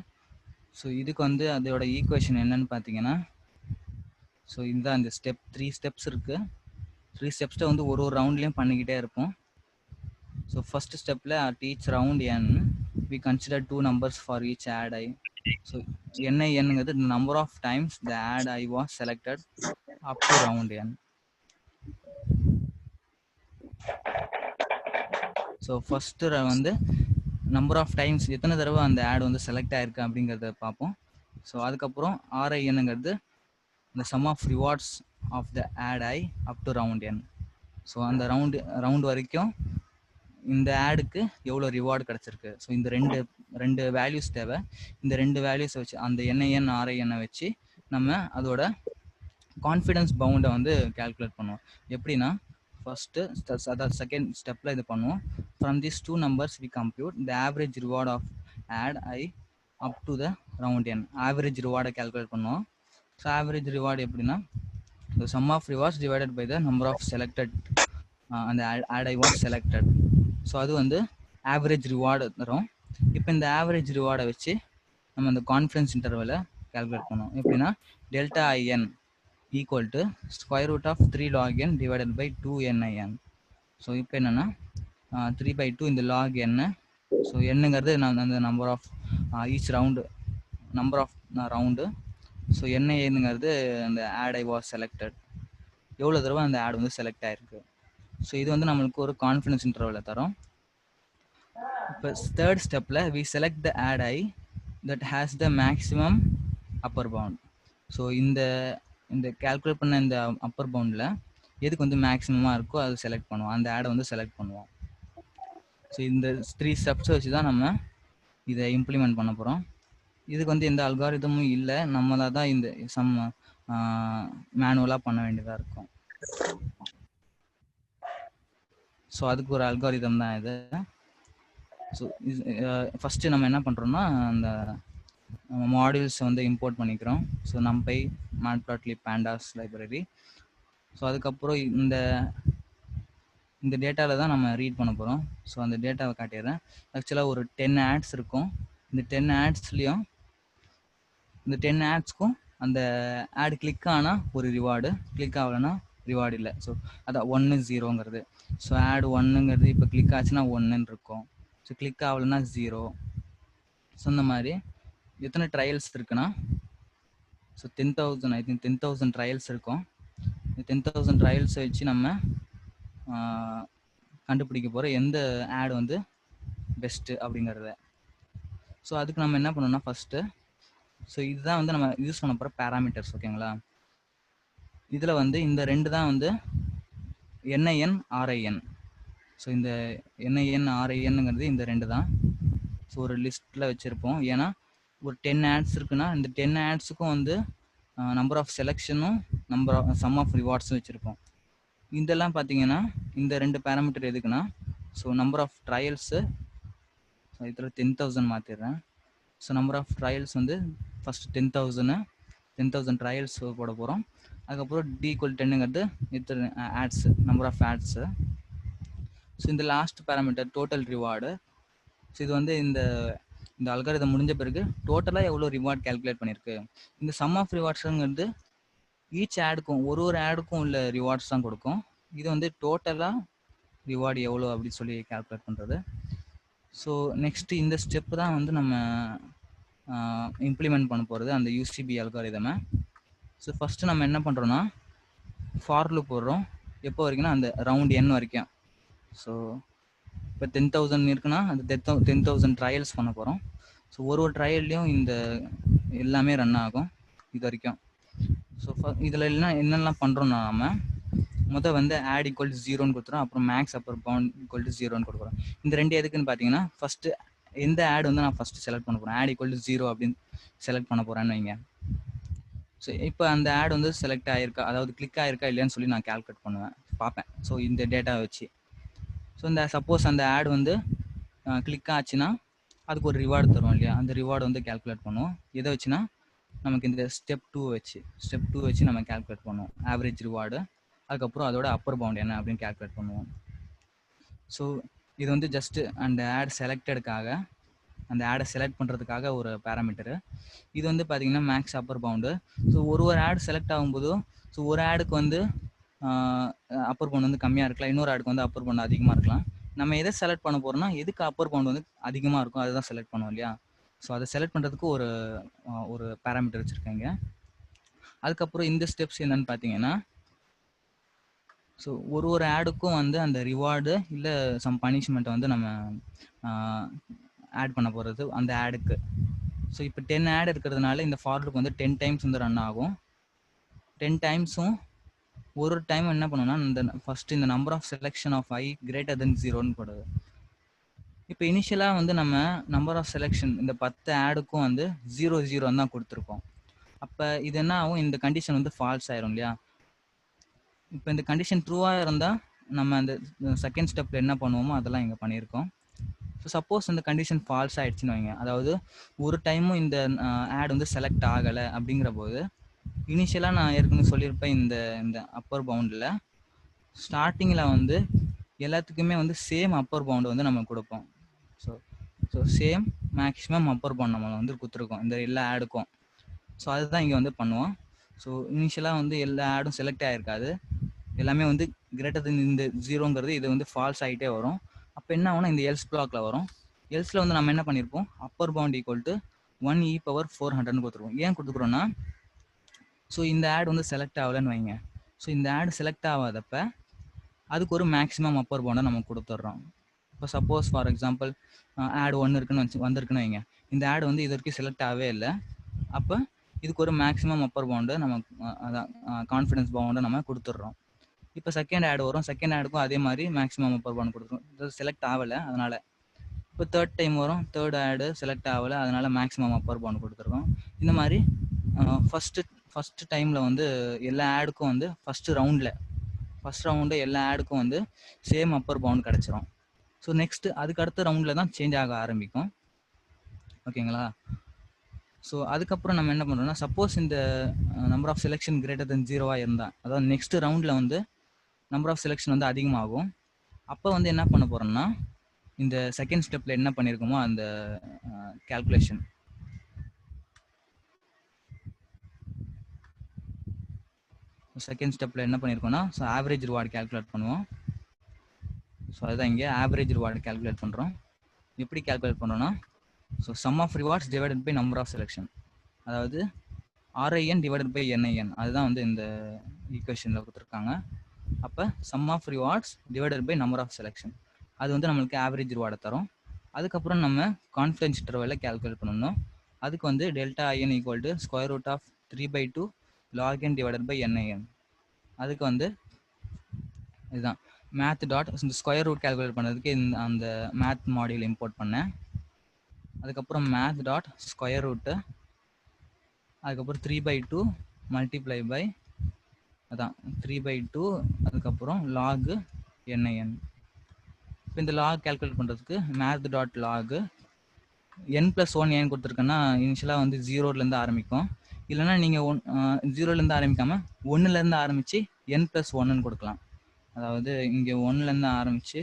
ஸோ இதுக்கு வந்து அதோட ஈக்குவேஷன் என்னன்னு பார்த்தீங்கன்னா, ஸோ இந்த அந்த ஸ்டெப் 3 ஸ்டெப்ஸ் இருக்குது. 3 ஸ்டெப்ஸை வந்து ஒரு ரவுண்ட்லேயும் பண்ணிக்கிட்டே இருப்போம். ஸோ ஃபர்ஸ்ட் ஸ்டெப்பில் at each round n we consider 2 numbers for each add I. So NINங்கிறது number of times the add I was selected up to round n. So first வந்து நம்பர் ஆஃப் டைம்ஸ் எத்தனை தடவை அந்த ad வந்து select ஆயிருக்கு அப்படிங்கிறத பார்ப்போம். So அதுக்கப்புறம் RINங்கிறது இந்த sum of rewards of the ad i up to round n. So அந்த ரவுண்ட் வரைக்கும் இந்த ஆடுக்கு எவ்வளோ ரிவார்டு கிடச்சிருக்கு. ஸோ இந்த ரெண்டு வேல்யூஸ் தேவை. இந்த 2 வேல்யூஸை வச்சு அந்த NIN RIN வச்சு நம்ம அதோட கான்ஃபிடன்ஸ் பவுண்டை வந்து கால்குலேட் பண்ணுவோம். எப்படின்னா ஃபர்ஸ்ட்டு அதாவது செகண்ட் ஸ்டெப்பில் இது பண்ணுவோம். From this 2 numbers we compute the average reward of add I up to the round n. Average ரிவார்டை கால்குலேட் பண்ணுவோம். ஸோ ஆவரேஜ் ரிவார்டு எப்படின்னா the sum of rewards divided by the number of selected அந்த add I was selected. So அது வந்து average reward தரும். இப்போ இந்த average ரிவார்டை வச்சு நம்ம அந்த கான்ஃபிடன்ஸ் இன்டர்வலை கால்குலேட் பண்ணுவோம். எப்படின்னா delta IN equal to square root of 3 log n divided by 2 NIN. So இப்போ என்னென்னா 3/2 இந்த லாக் n. ஸோ என்னங்கிறது நான் அந்த number of each number of round. So NINங்கிறது அந்த ஆட் ஐ வாஸ் செலக்டட், எவ்வளோ தடவை அந்த ஆட் வந்து செலக்ட் ஆகிருக்கு. ஸோ இது வந்து நம்மளுக்கு ஒரு கான்ஃபிடன்ஸ் இன்டர்வலில் தரும். இப்போ தேர்ட் ஸ்டெப்பில் we select the ad i that has the maximum upper bound. So இந்த கால்குலேட் பண்ண இந்த அப்பர் பவுண்டில் எதுக்கு வந்து மேக்ஸிமமாக இருக்கோ அது செலக்ட் பண்ணுவோம், அந்த ஆடை வந்து செலக்ட் பண்ணுவோம். ஸோ இந்த 3 ஸ்டெப்ஸை வச்சு தான் நம்ம இதை இம்ப்ளிமெண்ட் பண்ண போகிறோம். இதுக்கு வந்து எந்த அல்காரிதமும் இல்லை, நம்மளாக தான் இந்த சம் மேனுவலாக பண்ண வேண்டியதாக இருக்கும். ஸோ அதுக்கு ஒரு அல்காரிதம் தான் இது. ஸோ ஃபஸ்ட்டு நம்ம என்ன பண்ணுறோம்னா அந்த மாடியூல்ஸை வந்து இம்போர்ட் பண்ணிக்கிறோம். So NumPy, Matplotlib, Pandas library. So அதுக்கப்புறம் இந்த டேட்டாவில் தான் நம்ம ரீட் பண்ண போகிறோம். ஸோ அந்த டேட்டாவை காட்டிடுறேன். ஆக்சுவலாக ஒரு 10 ஆட்ஸ் இருக்கும். இந்த 10 ஆட்ஸ்லேயும் இந்த 10 ஆட்ஸ்க்கும் அந்த ஆட் கிளிக் ஆனால் ஒரு ரிவார்டு, கிளிக் ஆகலைன்னா ரிவார்டு இல்லை. ஸோ அதான் 1 0ங்கிறது. ஸோ ஆட் 1ங்கிறது இப்போ கிளிக் ஆச்சுன்னா 1ன்னு இருக்கும். ஸோ கிளிக் ஆகலைன்னா 0. ஸோ இந்த மாதிரி எத்தனை ட்ரையல்ஸ் இருக்குன்னா ஸோ 10,000 ஐ திங்க் 10,000 ட்ரையல்ஸ் இருக்கும். இந்த 10,000 ட்ரையல்ஸை வச்சு நம்ம கண்டுபிடிக்க போகிற எந்த ஆட் வந்து பெஸ்ட்டு அப்படிங்கிறத. ஸோ அதுக்கு நம்ம என்ன பண்ணோம்னா ஃபஸ்ட்டு ஸோ இதுதான் வந்து நம்ம யூஸ் பண்ண போகிற பேராமீட்டர்ஸ். ஓகேங்களா. இதில் வந்து இந்த 2 தான் வந்து NIN RIN. ஸோ இந்த NIN RINங்கிறது இந்த 2 தான். ஸோ ஒரு லிஸ்ட்டில் வச்சுருப்போம். ஏன்னா ஒரு 10 ஆட்ஸ் இருக்குன்னா இந்த 10 ஆட்ஸுக்கும் வந்து நம்பர் ஆஃப் செலெக்ஷனும் சம் ஆஃப் ரிவார்ட்ஸும் வச்சுருப்போம். இதெல்லாம் பார்த்தீங்கன்னா இந்த 2 பேராமீட்டர் எதுக்குன்னா so number of trials, so இதில் 10,000 மாற்றிடுறேன். ஸோ நம்பர் ஆஃப் ட்ரையல்ஸ் வந்து ஃபஸ்ட்டு 10,000 ட்ரையல்ஸ் போட போகிறோம். அதுக்கப்புறம் D = 10ங்கிறது இத்தனை ads, number of ads. So இந்த last parameter total reward. So இது வந்து இந்த அல்காரிதம் முடிஞ்ச பிறகு டோட்டலாக எவ்வளோ ரிவார்ட் கால்குலேட் பண்ணியிருக்கு. இந்த சம் ஆஃப் ரிவார்ட்ஸுங்கிறது ஈச் ஆடுக்கும் ஒரு ஆடுக்கும் உள்ள ரிவார்ட்ஸ் தான் கொடுக்கும். இது வந்து டோட்டலாக ரிவார்டு எவ்வளோ அப்படின்னு சொல்லி கால்குலேட் பண்ணுறது. ஸோ நெக்ஸ்ட்டு இந்த ஸ்டெப்பு தான் வந்து நம்ம இம்ப்ளிமெண்ட் பண்ண போகிறது அந்த UCB அல்காரிதமை. ஸோ ஃபஸ்ட்டு நம்ம என்ன பண்ணுறோன்னா ஃபார் லூப் போடுறோம். எப்போ வரைக்கும்னா அந்த ரவுண்ட் n வரைக்கும். ஸோ இப்போ 10,000 இருக்குன்னா அந்த 10,000 ட்ரையல்ஸ் பண்ண போகிறோம். ஸோ ஒரு ட்ரையல்லையும் இந்த எல்லாமே ரன் ஆகும் இது வரைக்கும். ஸோ இதில் எல்லாம் என்னெல்லாம் பண்ணுறோம்னா நம்ம வந்து ஆட் ஈக்குவல் டு 0ன்னு கொடுத்துரும், அப்புறம் max upper bound equal to 0ன்னு கொடுக்குறோம். இந்த ரெண்டு எதுக்குன்னு பார்த்தீங்கன்னா ஃபஸ்ட்டு எந்த ஆட் வந்து நான் ஃபஸ்ட்டு செலக்ட் பண்ண போகிறேன், ஆட் ஈக்குவல் டு 0 அப்படின்னு செலக்ட் பண்ண போகிறேன்னு வைங்க. ஸோ இப்போ அந்த ஆட் வந்து செலக்ட் ஆகிருக்கா, அதாவது கிளிக் ஆகிருக்கா இல்லையான்னு சொல்லி நான் கால்குலேட் பண்ணுவேன், பார்ப்பேன். ஸோ இந்த டேட்டா வச்சு ஸோ இந்த சப்போஸ் அந்த ஆட் வந்து கிளிக் ஆச்சுன்னா அதுக்கு ஒரு ரிவார்டு தரும் இல்லையா, அந்த ரிவார்டு வந்து கால்குலேட் பண்ணுவோம். எதை வச்சுன்னா நமக்கு இந்த ஸ்டெப் 2 வச்சு நம்ம கால்குலேட் பண்ணுவோம் ஆவரேஜ் ரிவார்டு. அதுக்கப்புறம் அதோட அப்பர் பவுண்ட் என்ன அப்படின்னு கால்குலேட் பண்ணுவோம். ஸோ இது வந்து ஜஸ்ட்டு அந்த ஆட் செலக்டடுக்காக, அந்த ஆடை செலக்ட் பண்ணுறதுக்காக ஒரு பேராமீட்டரு. இது வந்து பார்த்தீங்கன்னா மேக்ஸ் அப்பர் பவுண்டு. ஸோ ஒரு ஆட் செலக்ட் ஆகும்போதும் ஸோ ஒரு ஆடுக்கு வந்து அப்பர் பவுண்ட் வந்து கம்மியாக இருக்கலாம், இன்னொரு ஆடுக்கு வந்து அப்பர் பவுண்ட் அதிகமாக இருக்கலாம். நம்ம எதை செலக்ட் பண்ண போகிறோம்னா எதுக்கு அப்பர் பவுண்ட் வந்து அதிகமாக இருக்கும் அதுதான் செலக்ட் பண்ணுவோம் இல்லையா. ஸோ அதை செலக்ட் பண்ணுறதுக்கு ஒரு பேராமீட்டர் வச்சுருக்கேங்க. அதுக்கப்புறம் இந்த ஸ்டெப்ஸ் என்னன்னு பார்த்தீங்கன்னா ஸோ ஒரு ஆடுக்கும் வந்து அந்த ரிவார்டு இல்லை சம் பனிஷ்மெண்ட்டை வந்து நம்ம ஆட் பண்ண போகிறது அந்த ஆடுக்கு. ஸோ இப்போ 10 ஆட் இருக்கிறதுனால இந்த ஃபார்வர்டுக்கு வந்து 10 டைம்ஸ் வந்து ரன் ஆகும். 10 டைம்ஸும் ஒரு டைம் என்ன பண்ணணும்னா இந்த ஃபர்ஸ்ட் இந்த number of selection of i greater than 0ன்னு போடுது. இப்போ இனிஷியலாக வந்து நம்ம நம்பர் ஆஃப் செலெக்ஷன் இந்த 10 ஆடுக்கும் வந்து 0 தான் கொடுத்துருக்கோம். அப்போ இது என்ன ஆகும், இந்த கண்டிஷன் வந்து ஃபால்ஸ் ஆயிரும் இல்லையா. இப்போ இந்த கண்டிஷன் ட்ரூவாக இருந்தால் நம்ம அந்த செகண்ட் ஸ்டெப்பில் என்ன பண்ணுவோமோ அதெல்லாம் இங்கே பண்ணியிருக்கோம். ஸோ சப்போஸ் இந்த கண்டிஷன் ஃபால்ஸ் ஆகிடுச்சின்னு வைங்க, அதாவது ஒரு டைமும் இந்த ஆட் வந்து செலக்ட் ஆகலை அப்படிங்கிற போது இனிஷியலாக நான் ஏற்கனவே சொல்லியிருப்பேன் இந்த அப்பர் பவுண்டில் ஸ்டார்டிங்கில் வந்து எல்லாத்துக்குமே வந்து சேம் அப்பர் பவுண்டு வந்து நம்ம கொடுப்போம். So same maximum upper bound நம்ம வந்து கொடுத்துருக்கோம் இந்த எல்லா ஆடுக்கும். ஸோ அதுதான் இங்கே வந்து பண்ணுவோம். ஸோ இனிஷியலாக வந்து எல்லா ஆடும் செலக்ட் ஆகிருக்காது, எல்லாமே வந்து கிரேட்டர் தென் இந்த 0ங்கிறது இது வந்து ஃபால்ஸ் ஆகிட்டே வரும். அப்போ என்ன ஆகும்னா இந்த எல்ஸ் பிளாக்ல வரும். எல்ஸில் வந்து நம்ம என்ன பண்ணியிருப்போம், Appar bound equal to 1e⁴100 கொடுத்துருவோம். ஏன் கொடுத்துக்கிறோன்னா ஸோ இந்த ஆட் வந்து செலக்ட் ஆகலைன்னு வைங்க, ஸோ இந்த ஆட் செலக்ட் ஆகாதப்ப அதுக்கு ஒரு மேக்ஸிமம் அப்பர் பவுண்டை நம்ம கொடுத்துட்றோம். இப்போ சப்போஸ் ஃபார் எக்ஸாம்பிள் ஆட் 1 வந்திருக்குன்னு வைங்க, இந்த ஆட் வந்து இது வரைக்கும் செலக்ட் ஆகவே இல்லை, அப்போ இதுக்கு ஒரு மேக்ஸிமம் அப்பர் பவுண்டு நம்ம அதான் கான்ஃபிடன்ஸ் பவுண்டை நம்ம கொடுத்துட்றோம். இப்போ செகண்ட் ஆட் வரும், செகண்ட் ஆடுக்கும் அதே மாதிரி மேக்ஸிமம் அப்பர் பவுண்ட் கொடுத்துரும், இது செலக்ட் ஆகலை அதனால். இப்போ தேர்ட் டைம் வரும், தேர்ட் ஆடு செலக்ட் ஆகலை அதனால் மேக்ஸிமம் அப்பர் பவுண்ட் கொடுத்துருக்கோம். இந்த மாதிரி ஃபஸ்ட்டு டைமில் வந்து எல்லா ஆடுக்கும் வந்து ஃபஸ்ட் ரவுண்டு எல்லா ஆடுக்கும் வந்து சேம் அப்பர் பவுண்ட் கிடச்சிரும். ஸோ நெக்ஸ்ட்டு அதுக்கு அடுத்த ரவுண்டில் தான் சேஞ்ச் ஆக ஆரம்பிக்கும். ஓகேங்களா. ஸோ அதுக்கப்புறம் நம்ம என்ன பண்ணுறோம்னா சப்போஸ் இந்த number of selection greater than 0 இருந்தால், அதாவது நெக்ஸ்ட் ரவுண்டில் வந்து நம்பர் ஆஃப் செலெக்ஷன் வந்து அதிகமாகும். அப்போ வந்து என்ன பண்ண போகிறோம்னா இந்த செகண்ட் ஸ்டெப்பில் என்ன பண்ணியிருக்கோமோ அந்த கால்குலேஷன் செகண்ட் ஸ்டெப்பில் என்ன பண்ணியிருக்கோம்னா ஸோ ஆவரேஜ் ரிவார்டு கால்குலேட் பண்ணுவோம். ஸோ அதுதான் இங்கே ஆவரேஜ் ரிவார்டு கால்குலேட் பண்ணுறோம். எப்படி கால்குலேட் பண்ணுறோன்னா so sum of rewards divided by number of selection, அதாவது RIN டிவைடட் பை NIN, அதுதான் வந்து இந்த ஈக்குவேஷனில் கொடுத்துருக்காங்க. அப்போ sum of rewards divided by number of selection அது வந்து நம்மளுக்கு ஆவரேஜ் ரிவார்டை தரும். அதுக்கப்புறம் நம்ம கான்ஃபிடன்ஸ் இன்டர்வலை கால்குலேட் பண்ணணும். அதுக்கு வந்து delta IN equal to √of 3/2 log n divided by NIN. அதுக்கு வந்து இதுதான் மேத் டாட் இந்த ஸ்கொயர் ரூட் கால்குலேட் பண்ணுறதுக்கு அந்த மேத் மாடியூல் இம்போர்ட் பண்ணேன். அதுக்கப்புறம் மேத் டாட் ஸ்கொயர் ரூட்டு, அதுக்கப்புறம் 3/2 மல்டிப்ளை பை அதான் 3/2, அதுக்கப்புறம் லாக் NIN. இப்போ இந்த லாக் கால்குலேட் பண்ணுறதுக்கு மேத் டாட் லாக் n+1 ஏன் கொடுத்துருக்கேன்னா இனிஷியலாக வந்து 0லேருந்து ஆரம்பிக்கும், இல்லைனா நீங்கள் 0லேருந்து ஆரம்பிக்காமல் 1லேருந்து ஆரம்பித்து n+1ன்னு கொடுக்கலாம். அதாவது இங்கே 1லேருந்து ஆரம்பித்து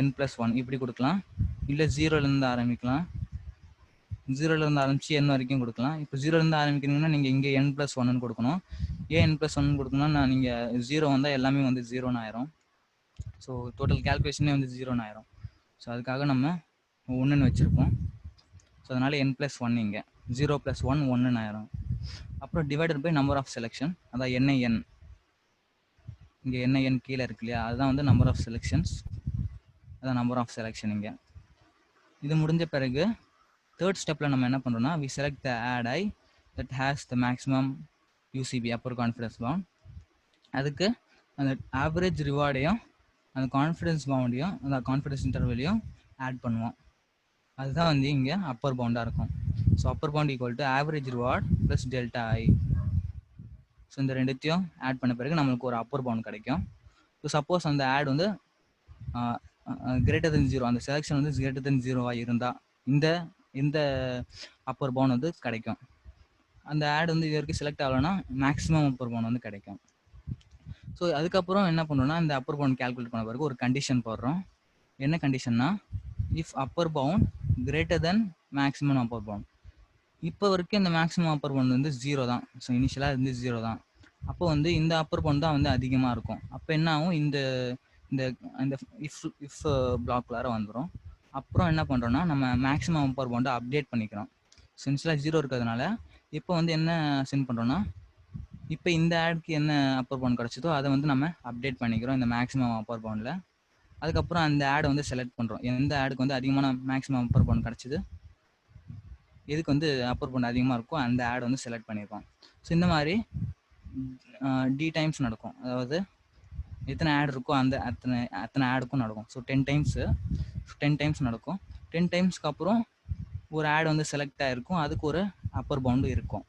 n+1 இப்படி கொடுக்கலாம், இல்லை 0லேருந்து ஆரம்பிக்கலாம், 0லேருந்து ஆரம்பித்து n வரைக்கும் கொடுக்கலாம். இப்போ 0லேருந்து ஆரம்பிக்கிறீங்கன்னா நீங்கள் இங்கே n+1ன்னு கொடுக்கணும். ஏன் n+1 கொடுக்கணும்னா நீங்கள் 0 வந்தால் எல்லாமே வந்து 0ன்னு ஆயிரும். ஸோ டோட்டல் கால்குலேஷனே வந்து 0ன்னு ஆயிரும். ஸோ அதுக்காக நம்ம 1ன்னு வச்சுருப்போம். ஸோ அதனால் n+1 இங்கே 0+1 1ன்னு ஆயிரும். அப்புறம் divided by number of selection, அதான் NIN, இங்கே NIN கீழே இருக்கு இல்லையா, அதுதான் வந்து நம்பர் ஆஃப் செலெக்ஷன்ஸ். அதான் நம்பர் ஆஃப் செலெக்ஷன் இங்கே. இது முடிஞ்ச பிறகு தேர்ட் ஸ்டெப்பில் நம்ம என்ன பண்ணுறோம்னா we select the ad i that has the maximum UCB upper confidence bound. அதுக்கு அந்த ஆவரேஜ் ரிவார்டையும் அந்த கான்ஃபிடன்ஸ் பவுண்டையும் அந்த கான்ஃபிடன்ஸ் இன்டர்வெல்லையும் ஆட் பண்ணுவோம். அதுதான் வந்து இங்கே அப்பர் பவுண்டாக இருக்கும். So upper bound equal to average reward plus delta i. So இந்த ரெண்டுத்தையும் ஆட் பண்ண பிறகு நம்மளுக்கு ஒரு அப்பர் பவுண்ட் கிடைக்கும். ஸோ சப்போஸ் அந்த ஆட் வந்து கிரேட்டர் தென் 0, அந்த செலெக்ஷன் வந்து கிரேட்டர் தென் 0 இருந்தால் இந்த இந்த அப்பர் பவுண்ட் வந்து கிடைக்கும். அந்த ஆட் வந்து இது வரைக்கும் செலக்ட் ஆகலைன்னா மேக்ஸிமம் அப்பர் பவுண்ட் வந்து கிடைக்கும். ஸோ அதுக்கப்புறம் என்ன பண்ணுறோம்னா இந்த அப்பர் பவுண்ட் கேல்குலேட் பண்ண பிறகு ஒரு கண்டிஷன் போடுறோம். என்ன கண்டிஷன்னா if upper bound greater than maximum upper bound. இப்போ வரைக்கும் இந்த மேக்ஸிமம் அப்பர் பவுண்ட் வந்து 0 தான். ஸோ இனிஷியலாக இருந்து 0 தான். அப்போ வந்து இந்த அப்பர் பவுண்ட் தான் வந்து அதிகமாக இருக்கும். அப்போ என்ன ஆகும், இந்த இந்த இந்த இஃப் பிளாக்லார வந்துடும். அப்புறம் என்ன பண்ணுறோன்னா நம்ம மேக்ஸிமம் அப்பர் பவுண்டை அப்டேட் பண்ணிக்கிறோம். ஸோ இனிஷியலாக 0 இருக்கிறதுனால இப்போ வந்து என்ன சென்ட் பண்ணுறோன்னா இப்போ இந்த ஆடுக்கு என்ன அப்பர் பவுண்ட் கிடச்சதோ அதை வந்து நம்ம அப்டேட் பண்ணிக்கிறோம் இந்த மேக்ஸிமம் அப்பர் பவுண்டில். அதுக்கப்புறம் அந்த ஆடை வந்து செலக்ட் பண்ணுறோம். எந்த ஆடுக்கு வந்து அதிகமான மேக்ஸிமம் அப்பர் பவுண்ட் கிடச்சிது, எதுக்கு வந்து அப்பர் பவுண்ட் அதிகமாக இருக்கும் அந்த ஆட் வந்து செலக்ட் பண்ணியிருக்கோம். ஸோ இந்த மாதிரி டி டைம்ஸ் நடக்கும். அதாவது எத்தனை ஆட் இருக்கோ அந்த அத்தனை ஆடுக்கும் நடக்கும். ஸோ 10 டைம்ஸ் நடக்கும். 10 டைம்ஸ்க்கு அப்புறம் ஒரு ஆட் வந்து செலக்ட் ஆகிருக்கும், அதுக்கு ஒரு அப்பர் பவுண்டு இருக்கும்.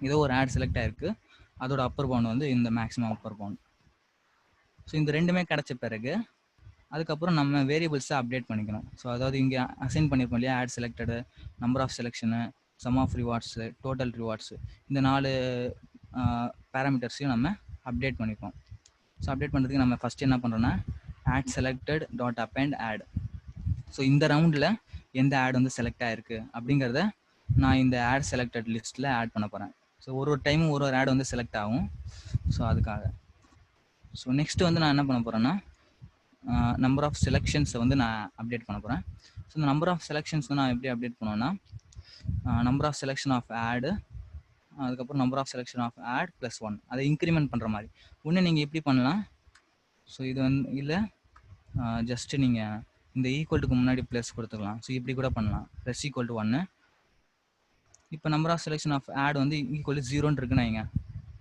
ஏதோ ஒரு ஆட் செலக்ட் ஆகிருக்கு, அதோட அப்பர் பவுண்ட் வந்து இந்த மேக்ஸிமம் அப்பர் பவுண்ட். ஸோ இந்த ரெண்டுமே கிடைச்ச பிறகு அதுக்கப்புறம் நம்ம வேரியபிள்ஸை அப்டேட் பண்ணிக்கணும். ஸோ அதாவது இங்கே அசைன் பண்ணியிருப்போம் இல்லையா, ad selected, number of selection, sum of rewards, total rewards, இந்த 4 பேராமீட்டர்ஸையும் நம்ம அப்டேட் பண்ணிப்போம். ஸோ அப்டேட் பண்ணுறதுக்கு நம்ம ஃபஸ்ட்டு என்ன பண்ணுறோன்னா ad selected dot append ad. So இந்த ரவுண்டில் எந்த ஆட் வந்து செலக்ட் ஆகிருக்கு அப்படிங்கிறத நான் இந்த ஆட் செலக்டட் லிஸ்ட்டில் ஆட் பண்ண போகிறேன். ஸோ ஒரு டைமும் ஒரு ஆட் வந்து செலக்ட் ஆகும். ஸோ அதுக்காக ஸோ நெக்ஸ்ட்டு வந்து நான் என்ன பண்ண போகிறேன்னா நம்பர் ஆஃப் செலெக்ஷன்ஸை வந்து நான் அப்டேட் பண்ண போகிறேன். ஸோ இந்த நம்பர் ஆஃப் செலெக்ஷன்ஸ் நான் எப்படி அப்டேட் பண்ணுவேன்னா number of selection of ad, அதுக்கப்புறம் number of selection of ad plus 1 அதை இன்க்ரிமெண்ட் பண்ணுற மாதிரி. ஒன்று நீங்கள் எப்படி பண்ணலாம், ஸோ இது வந்து இல்லை ஜஸ்ட்டு நீங்கள் இந்த ஈக்குவல்ட்டுக்கு முன்னாடி ப்ளஸ் கொடுத்துக்கலாம். ஸோ இப்படி கூட பண்ணலாம், ப்ளஸ் ஈக்குவல் டு 1. இப்போ number of selection of ad வந்து ஈக்குவல் டு 0 இருக்குன்னு வைங்க.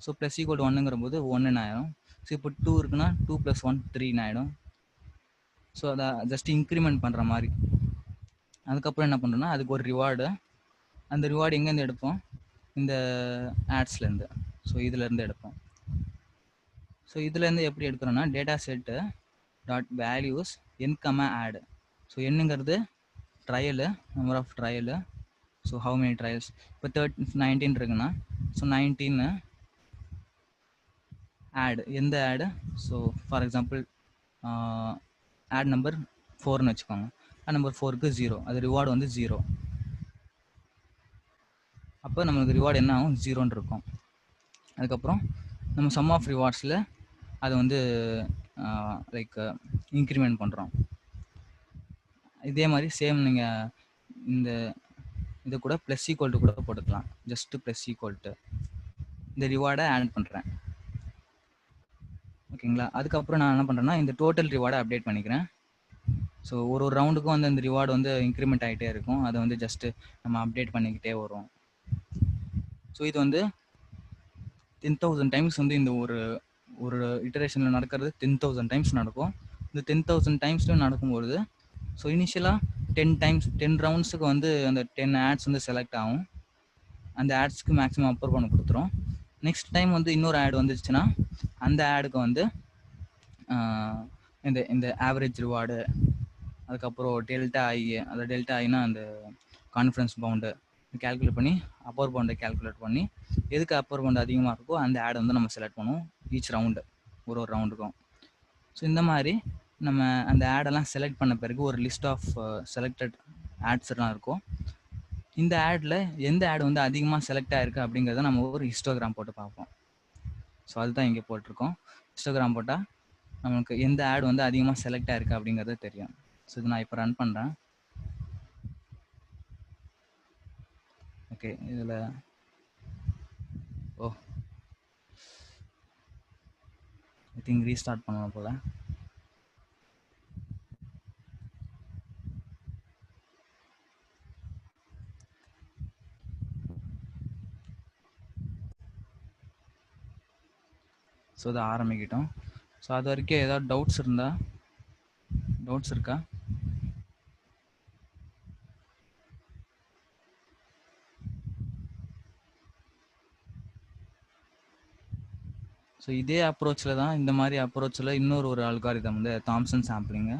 ஸோ ப்ளஸ் ஈக்குவல் டு 1ங்கிற போது 1 ஆயிடும். ஸோ இப்போ 2 இருக்குன்னா 2 + 1 3 ஆகிடும். ஸோ அதை ஜஸ்ட் இன்க்ரிமெண்ட் பண்ணுற மாதிரி. அதுக்கப்புறம் என்ன பண்ணுறோன்னா அதுக்கு ஒரு ரிவார்டு, அந்த ரிவார்டு எங்கேருந்து எடுப்போம், இந்த ஆட்ஸ்லேருந்து. ஸோ இதுலேருந்து எடுப்போம். ஸோ இதுலேருந்து எப்படி எடுக்கிறோன்னா data set dot values N comma ad. So என்னங்கிறது trial, number of trial. So how many trials, இப்போ 19 இருக்குன்னா ஸோ 19 ஆடு, எந்த ad, so for example ad number 4ன்னு வச்சுக்கோங்க. ஆட் நம்பர் 4க்கு 0, அது ரிவார்டு வந்து 0. அப்போ நம்மளுக்கு ரிவார்டு என்ன ஆகும், 0ன்னு இருக்கும். அதுக்கப்புறம் நம்ம சம் ஆஃப் ரிவார்ட்ஸில் அதை வந்து லைக் இன்க்ரிமெண்ட் பண்ணுறோம். இதே மாதிரி சேம் நீங்கள் இந்த இது கூட ப்ளஸ் ஈக்குவல் டு கூட போட்டுக்கலாம். ஜஸ்ட்டு ப்ளஸ் ஈக்குவல் டு இந்த ரிவார்டை ஆட் பண்ணுறேன். ஓகேங்களா. அதுக்கப்புறம் நான் என்ன பண்ணுறேன்னா இந்த டோட்டல் ரிவார்டை அப்டேட் பண்ணிக்கிறேன். ஸோ ஒரு ரவுண்டுக்கும் வந்து அந்த ரிவார்டு வந்து இன்க்ரிமெண்ட் ஆகிட்டே இருக்கும். அதை வந்து ஜஸ்ட்டு நம்ம அப்டேட் பண்ணிக்கிட்டே வரும். ஸோ இது வந்து 10,000 டைம்ஸ் வந்து இந்த ஒரு இட்டரேஷனில் நடக்கிறது 10,000 டைம்ஸ் நடக்கும். இந்த 10,000 டைம்ஸ்லையும் நடக்கும்பொழுது ஸோ இனிஷியலாக 10 ரவுண்ட்ஸுக்கு வந்து அந்த 10 ஆட்ஸ் வந்து செலக்ட் ஆகும். அந்த ஆட்ஸ்க்கு மேக்ஸிமம் அப்பர் பண்ண கொடுத்துரும். நெக்ஸ்ட் டைம் வந்து இன்னொரு ஆட் வந்துச்சுன்னா அந்த ஆடுக்கு வந்து இந்த ஆவரேஜ் ரிவார்டு, அதுக்கப்புறம் டெல்டா ஐ, அந்த டெல்டா ஐனா அந்த கான்ஃபிடன்ஸ் பவுண்டு கேல்குலேட் பண்ணி அப்பர் பவுண்டை கேல்குலேட் பண்ணி எதுக்கு அப்பர் பவுண்டு அதிகமாக இருக்கோ அந்த ஆடை வந்து நம்ம செலக்ட் பண்ணுவோம் ஈச் ரவுண்டு, ஒரு ரவுண்டுக்கும். ஸோ இந்த மாதிரி நம்ம அந்த ஆடெல்லாம் செலக்ட் பண்ண பிறகு ஒரு லிஸ்ட் ஆஃப் செலக்டட் ஆட்ஸ்லாம் இருக்கும். இந்த ஆடில் எந்த ஆடு வந்து அதிகமாக செலக்ட் ஆகிருக்கு அப்படிங்கிறத நம்ம ஒரு ஹிஸ்டோகிராம் போட்டு பார்ப்போம். ஸோ அதுதான் இங்கே போட்டிருக்கோம். ஹிஸ்டோகிராம் போட்டால் நமக்கு எந்த ஆடு வந்து அதிகமாக செலக்ட் ஆகிருக்கு அப்படிங்கிறது தெரியும். ஸோ இது நான் இப்போ ரன் பண்ணுறேன். ஓகே, இதில் ஐ திங்க் ரீஸ்டார்ட் பண்ணணும் போல். ஸோ அதை ஆரம்பிக்கிட்டோம். ஸோ அது வரைக்கும் ஏதாவது டவுட்ஸ் இருக்கா? ஸோ இதே அப்ரோச்சில் தான், இந்த மாதிரி அப்ரோச்சில் இன்னொரு அல்காரிதம் வந்து தாம்சன் சாம்பிளிங்கு.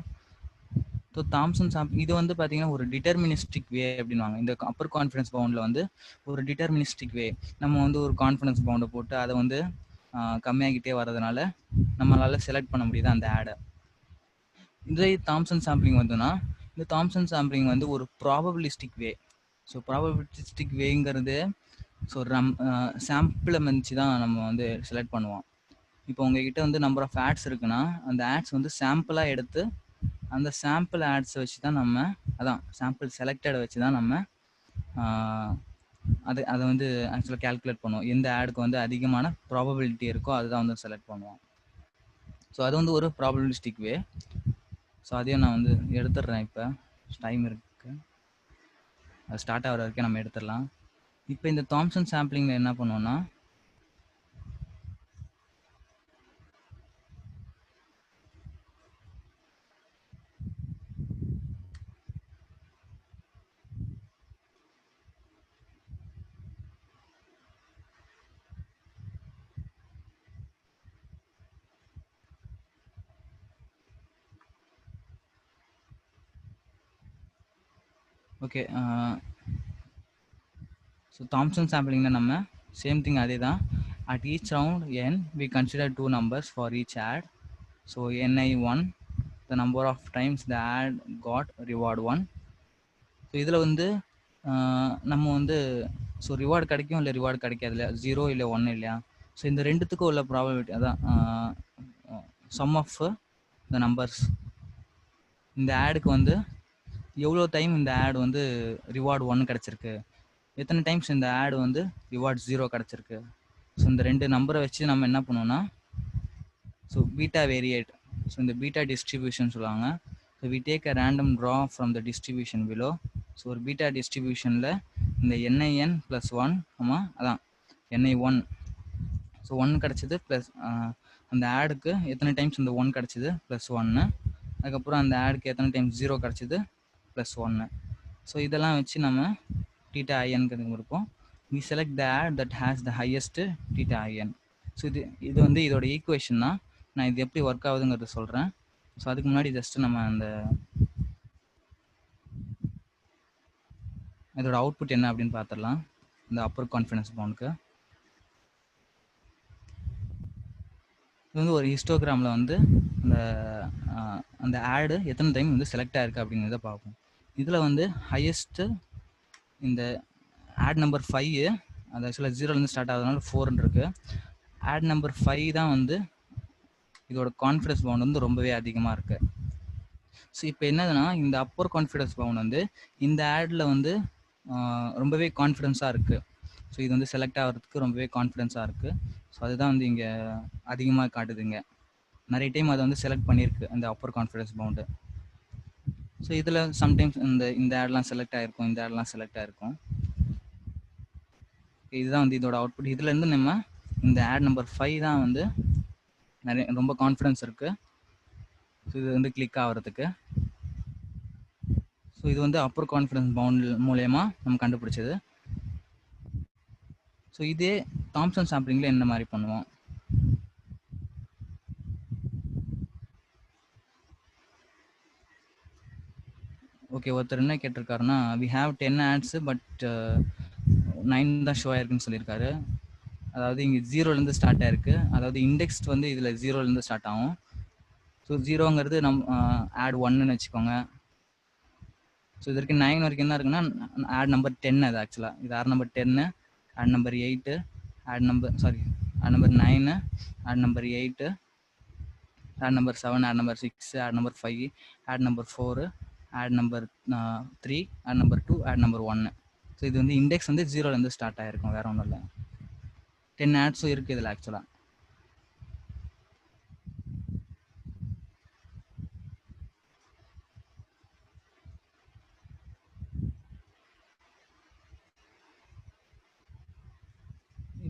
ஸோ தாம்சன் சாம்பிளிங் இது வந்து பார்த்தீங்கன்னா ஒரு டிட்டர்மினிஸ்டிக் வே அப்படின்வாங்க. இந்த அப்பர் கான்ஃபிடன்ஸ் பவுண்டில் வந்து ஒரு டிட்டர்மினிஸ்டிக் வே, நம்ம வந்து ஒரு கான்ஃபிடன்ஸ் பவுண்டை போட்டு அதை வந்து கம்மியாகிட்டே வர்றதுனால நம்மளால செலக்ட் பண்ண முடியுது அந்த ஆடை. இதே தாம்சன் சாம்பிளிங் வந்துன்னா, இந்த தாம்சன் சாம்பிளிங் வந்து ஒரு ப்ராபபிலிஸ்டிக் வே. ஸோ ப்ராபபிலிஸ்டிக் வேங்கிறது ஸோ சாம்பிளை வச்சு தான் நம்ம வந்து செலக்ட் பண்ணுவோம். இப்போ உங்ககிட்ட வந்து நம்பர் ஆஃப் ஆட்ஸ் இருக்குன்னா, அந்த ஆட்ஸ் வந்து சாம்பிளாக எடுத்து அந்த சாம்பிள் ஆட்ஸை வச்சு தான் நம்ம, அதான் சாம்பிள் செலக்டடை வச்சு தான் நம்ம அதை வந்து ஆக்சுவலாக கேல்குலேட் பண்ணுவோம். எந்த ஆடுக்கு வந்து அதிகமான ப்ராபபிலிட்டி இருக்கோ அதுதான் வந்து செலக்ட் பண்ணுவோம். ஸோ அது வந்து ஒரு ப்ராபபிலிஸ்டிக் வே. ஸோ அதையும் நான் வந்து எடுத்துடுறேன். இப்போ டைம் இருக்கு, அது ஸ்டார்ட் ஆகிற வரைக்கும் நம்ம எடுத்துடலாம். இப்போ இந்த தாம்சன் சாம்பிளிங்கில் என்ன பண்ணுவோம்னா, ஓகே, ஸோ தாம்சன் சாம்பிளிங்னா நம்ம சேம் திங் அதே தான். At each round n we consider 2 numbers for each ad. So ni1 the number of times the ad got reward 1. So இதில் வந்து நம்ம வந்து ஸோ ரிவார்டு கிடைக்கும் இல்லை ரிவார்டு கிடைக்காது இல்லையா, 0 இல்லை 1 இல்லையா. ஸோ இந்த ரெண்டுத்துக்கும் உள்ள ப்ராபபிலிட்டி அதான் சம் ஆஃப் த நம்பர்ஸ். இந்த ஆடுக்கு வந்து எவ்வளோ டைம் இந்த ஆட் வந்து ரிவார்டு 1 கிடச்சிருக்கு, எத்தனை டைம்ஸ் இந்த ஆட் வந்து ரிவார்ட் 0 கிடச்சிருக்கு. ஸோ இந்த ரெண்டு நம்பரை வச்சு நம்ம என்ன பண்ணுவோம்னா, ஸோ பீட்டா வேரியேட், ஸோ இந்த பீட்டா டிஸ்ட்ரிபியூஷன் சொல்லுவாங்க. So we take a random draw from the distribution below. So ஒரு பீட்டா டிஸ்ட்ரிபியூஷனில் இந்த என்ஐஎன் ப்ளஸ் 1 அதான் NI1, ஸோ 1 கிடச்சிது ப்ளஸ் அந்த ஆடுக்கு எத்தனை டைம்ஸ் இந்த 1 கிடச்சிது ப்ளஸ் 1, அதுக்கப்புறம் அந்த ஆடுக்கு எத்தனை டைம்ஸ் 0 கிடச்சிது ப்ளஸ் 1. ஸோ இதெல்லாம் வச்சு நம்ம தீட்டா ஐஎன்கிறது கொடுப்போம். we select the ad that has the highest theta in. So இது வந்து இதோட ஈக்குவேஷன் தான். நான் இது எப்படி ஒர்க் ஆகுதுங்கிறது சொல்கிறேன். ஸோ அதுக்கு முன்னாடி ஜஸ்ட் நம்ம அந்த இதோட அவுட்புட் என்ன அப்படின்னு பார்த்துடலாம். இந்த அப்பர் கான்ஃபிடன்ஸ் பவுண்டுக்கு இது வந்து ஒரு ஹிஸ்டோகிராமில் வந்து இந்த அந்த ஆடு எத்தனை டைம் வந்து செலக்ட் ஆயிருக்கு அப்படிங்கிறத பார்ப்போம். இதில் வந்து ஹையஸ்ட்டு இந்த ஆட் நம்பர் 5, அது ஆக்சுவலாக 0லேருந்து ஸ்டார்ட் ஆகுதுனால 4 இருக்குது. ஆட் நம்பர் 5 தான் வந்து இதோட கான்ஃபிடன்ஸ் பவுண்ட் வந்து ரொம்பவே அதிகமாக இருக்குது. ஸோ இப்போ என்னதுன்னா, இந்த அப்பர் கான்ஃபிடன்ஸ் பவுண்ட் வந்து இந்த ஆடில் வந்து ரொம்பவே கான்ஃபிடென்ஸாக இருக்குது. ஸோ இது வந்து செலக்ட் ஆகிறதுக்கு ரொம்பவே கான்ஃபிடென்ஸாக இருக்குது. ஸோ அதுதான் வந்து இங்கே அதிகமாக காட்டுதுங்க. நிறைய டைம் அதை வந்து செலக்ட் பண்ணியிருக்கு அந்த அப்பர் கான்ஃபிடன்ஸ் பவுண்டு. ஸோ இதில் சம்டைம்ஸ் இந்த ஆட்லாம் செலக்ட் ஆகிருக்கும், இந்த ஆட்லாம் செலக்ட் ஆகிருக்கும். இதுதான் வந்து இதோட அவுட்புட். இதுலேருந்து நம்ம இந்த ஆட் நம்பர் 5 தான் வந்து ரொம்ப கான்ஃபிடன்ஸ் இருக்குது. ஸோ இது வந்து கிளிக் ஆகிறதுக்கு. ஸோ இது வந்து அப்பர் கான்ஃபிடன்ஸ் பவுண்ட் மூலயமா நம்ம கண்டுபிடிச்சது. ஸோ இதே தாம்சன் சாம்பிளிங்கில் என்ன மாதிரி பண்ணுவோம். ஓகே, ஒருத்தர் என்ன கேட்டிருக்காருன்னா, வி ஹாவ் 10 ஆட்ஸு பட் 9 தான் ஷோ ஆயிருக்குன்னு சொல்லியிருக்காரு. அதாவது இங்கே 0லேருந்து ஸ்டார்ட் ஆயிருக்கு. அதாவது இண்டெக்ஸ் வந்து இதில் 0லேருந்து ஸ்டார்ட் ஆகும். ஸோ 0ங்கிறது ஆட் 1ன்னு வச்சுக்கோங்க. ஸோ இது வரைக்கும் 9 வரைக்கும் என்ன இருக்குன்னா ஆட் நம்பர் 10. அது ஆக்சுவலாக இது add number 10, add number 8, add number 9, add number 8, add number 7, add number 6, add number 5, add number 4, add number 3, add number 2, add number 1. So இது வந்து இண்டெக்ஸ் வந்து 0லேருந்து ஸ்டார்ட் ஆகிருக்கும், வேறு ஒன்றும் இல்லை. 10 ஆட்ஸும் இருக்குது இதில் ஆக்சுவலாக.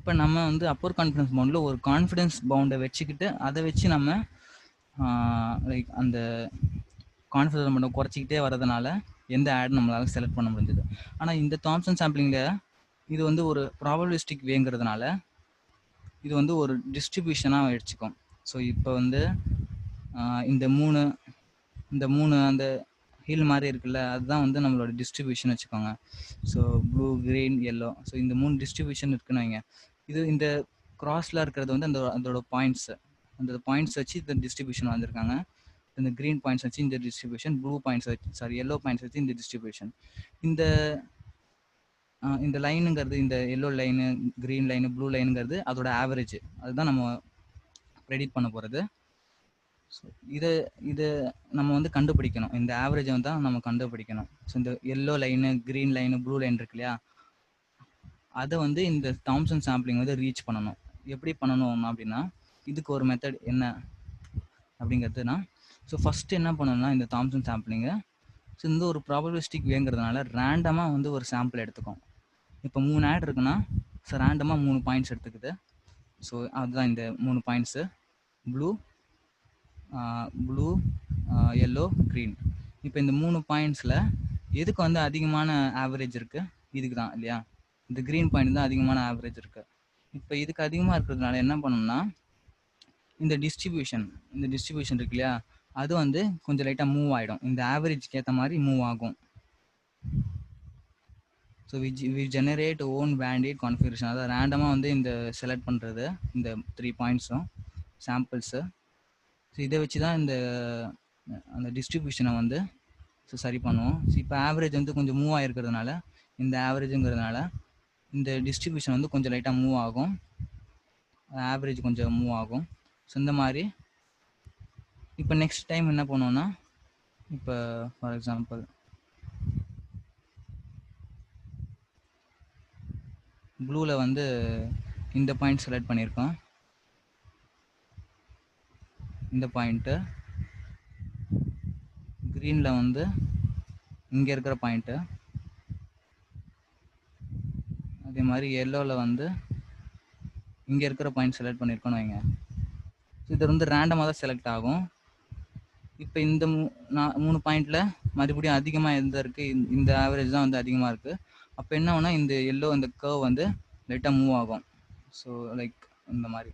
இப்போ நம்ம வந்து அப்பர் கான்ஃபிடன்ஸ் பவுண்டில் ஒரு கான்ஃபிடன்ஸ் பவுண்டை வச்சுக்கிட்டு அதை வச்சு நம்ம லைக் அந்த கான்ஃபிடன்ஸ் பவுண்டை குறைச்சிக்கிட்டே வரதுனால எந்த ஆட் நம்மளால செலக்ட் பண்ண முடிஞ்சது. ஆனால் இந்த தாம்சன் சாம்பிளிங்கில் இது வந்து ஒரு ப்ராபபிலிஸ்டிக் வேங்கிறதுனால இது வந்து ஒரு டிஸ்ட்ரிபியூஷனாக வச்சுக்கும். ஸோ இப்போ வந்து இந்த மூணு அந்த ஹில் மாதிரி இருக்குல்ல, அதுதான் வந்து நம்மளோட டிஸ்ட்ரிபியூஷன் வச்சுக்கோங்க. So blue, green, yellow. So இந்த 3 டிஸ்ட்ரிபியூஷன் இருக்குன்னு வைங்க. இது இந்த கிராஸில் இருக்கிறது வந்து அதோட பாயிண்ட்ஸ், அந்த பாயிண்ட்ஸ் வச்சு இந்த டிஸ்ட்ரிபியூஷன் வந்திருக்காங்க. இந்த கிரீன் பாயிண்ட்ஸ் வச்சு இந்த டிஸ்ட்ரிபியூஷன், ப்ளூ பாயிண்ட்ஸ் வச்சு எல்லோ பாயிண்ட்ஸ் வச்சு இந்த டிஸ்ட்ரிபியூஷன். இந்த லைனுங்கிறது, இந்த yellow line, green line, blue லைனுங்கிறது அதோட ஆவரேஜ். அதுதான் நம்ம ப்ரெடிக்ட் பண்ண போகிறது. ஸோ இதை நம்ம வந்து கண்டுபிடிக்கணும். இந்த ஆவரேஜை வந்து தான் நம்ம கண்டுபிடிக்கணும். ஸோ இந்த yellow line, green line, blue line இருக்கு இல்லையா, அதை வந்து இந்த தாம்சன் சாம்பிளிங் வந்து ரீச் பண்ணணும். எப்படி பண்ணணும் அப்படின்னா, இதுக்கு ஒரு மெத்தட் என்ன அப்படிங்கிறதுனா, ஸோ ஃபஸ்ட்டு என்ன பண்ணணும்னா, இந்த தாம்சன் சாம்பிளிங்கை ஸோ இந்த ஒரு ப்ராபபிலிஸ்டிக் வேங்கிறதுனால ரேண்டமாக வந்து ஒரு சாம்பிள் எடுத்துக்கும். இப்போ 3 ஆட் இருக்குன்னா ஸோ ரேண்டமாக 3 பாயிண்ட்ஸ் எடுத்துக்குது. ஸோ அதுதான் இந்த 3 பாயிண்ட்ஸு, ப்ளூ, எல்லோ, க்ரீன். இப்போ இந்த 3 பாயிண்ட்ஸில் எதுக்கு வந்து அதிகமான ஆவரேஜ் இருக்குது? இதுக்கு தான் இல்லையா, இந்த க்ரீன் பாயிண்ட் தான் அதிகமான ஆவரேஜ் இருக்குது. இப்போ இதுக்கு அதிகமாக இருக்கிறதுனால என்ன பண்ணணும்னா, இந்த டிஸ்ட்ரிபியூஷன் இருக்கு இல்லையா, அது வந்து கொஞ்சம் லைட்டாக மூவ் ஆகிடும். இந்த ஆவரேஜ்க்கு ஏற்ற மாதிரி மூவ் ஆகும். So we generate own bandit configuration. அதாவது ரேண்டமாக வந்து இந்த செலக்ட் பண்ணுறது, இந்த 3 பாயிண்ட்ஸும் சாம்பிள்ஸு. ஸோ இதை வச்சு தான் அந்த டிஸ்ட்ரிபியூஷனை வந்து சரி பண்ணுவோம். ஸோ இப்போ ஆவரேஜ் வந்து கொஞ்சம் மூவ் ஆகிருக்கிறதுனால, இந்த ஆவரேஜுங்கிறதுனால இந்த டிஸ்ட்ரிபியூஷன் வந்து கொஞ்சம் லைட்டாக மூவ் ஆகும், ஆவரேஜ் கொஞ்சம் மூவ் ஆகும். ஸோ இந்த மாதிரி இப்போ நெக்ஸ்ட் டைம் என்ன பண்ணுவோன்னா, இப்போ ஃபார் எக்ஸாம்பிள் ப்ளூவில் வந்து இந்த பாயிண்ட் செலக்ட் பண்ணியிருக்கோம், இந்த பாயிண்ட்டு. க்ரீனில் வந்து இங்கே இருக்கிற பாயிண்ட்டு. அதே மாதிரி எல்லோவில் வந்து இங்கே இருக்கிற பாயிண்ட் செலக்ட் பண்ணியிருக்கோன்னு வைங்க. இது வந்து ரேண்டமாக தான் செலக்ட் ஆகும். இப்போ இந்த 3 பாயிண்டில் மறுபடியும் அதிகமாக எந்த இருக்குது, இந்த ஆவரேஜ் தான் வந்து அதிகமாக இருக்குது. அப்போ என்ன ஆகுனா, இந்த எல்லோ இந்த கர்வ் வந்து லைட்டாக மூவ் ஆகும். ஸோ லைக் இந்த மாதிரி.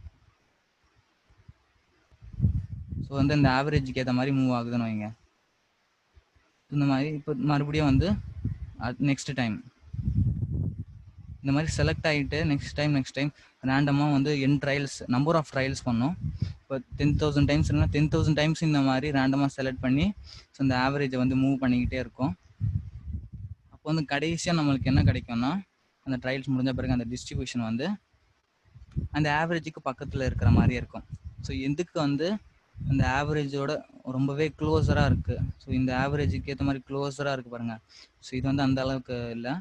ஸோ வந்து இந்த ஆவரேஜுக்கு ஏற்ற மாதிரி மூவ் ஆகுதுன்னு வைங்க. இந்த மாதிரி இப்போ மறுபடியும் வந்து நெக்ஸ்ட் டைம் இந்த மாதிரி செலக்ட் ஆகிட்டு நெக்ஸ்ட் டைம் ரேண்டமாக வந்து நம்பர் ஆஃப் ட்ரையல்ஸ் பண்ணோம். இப்போ 10,000 டைம்ஸ் இல்லைனா 10,000 டைம்ஸ் இந்த மாதிரி ரேண்டமாக செலக்ட் பண்ணி ஸோ இந்த ஆவரேஜை வந்து மூவ் பண்ணிக்கிட்டே இருக்கும். அப்போ வந்து கடைசியாக நம்மளுக்கு என்ன கிடைக்கும்னா, அந்த ட்ரையல்ஸ் முடிஞ்ச பிறகு அந்த டிஸ்ட்ரிபியூஷன் வந்து அந்த ஆவரேஜுக்கு பக்கத்தில் இருக்கிற மாதிரியே இருக்கும். ஸோ எதுக்கு வந்து அந்த ஆவரேஜோட ரொம்பவே க்ளோஸராக இருக்குது. ஸோ இந்த ஆவரேஜுக்கு ஏற்ற மாதிரி க்ளோஸராக இருக்குது பாருங்கள். ஸோ இது வந்து அந்த அளவுக்கு இல்லை,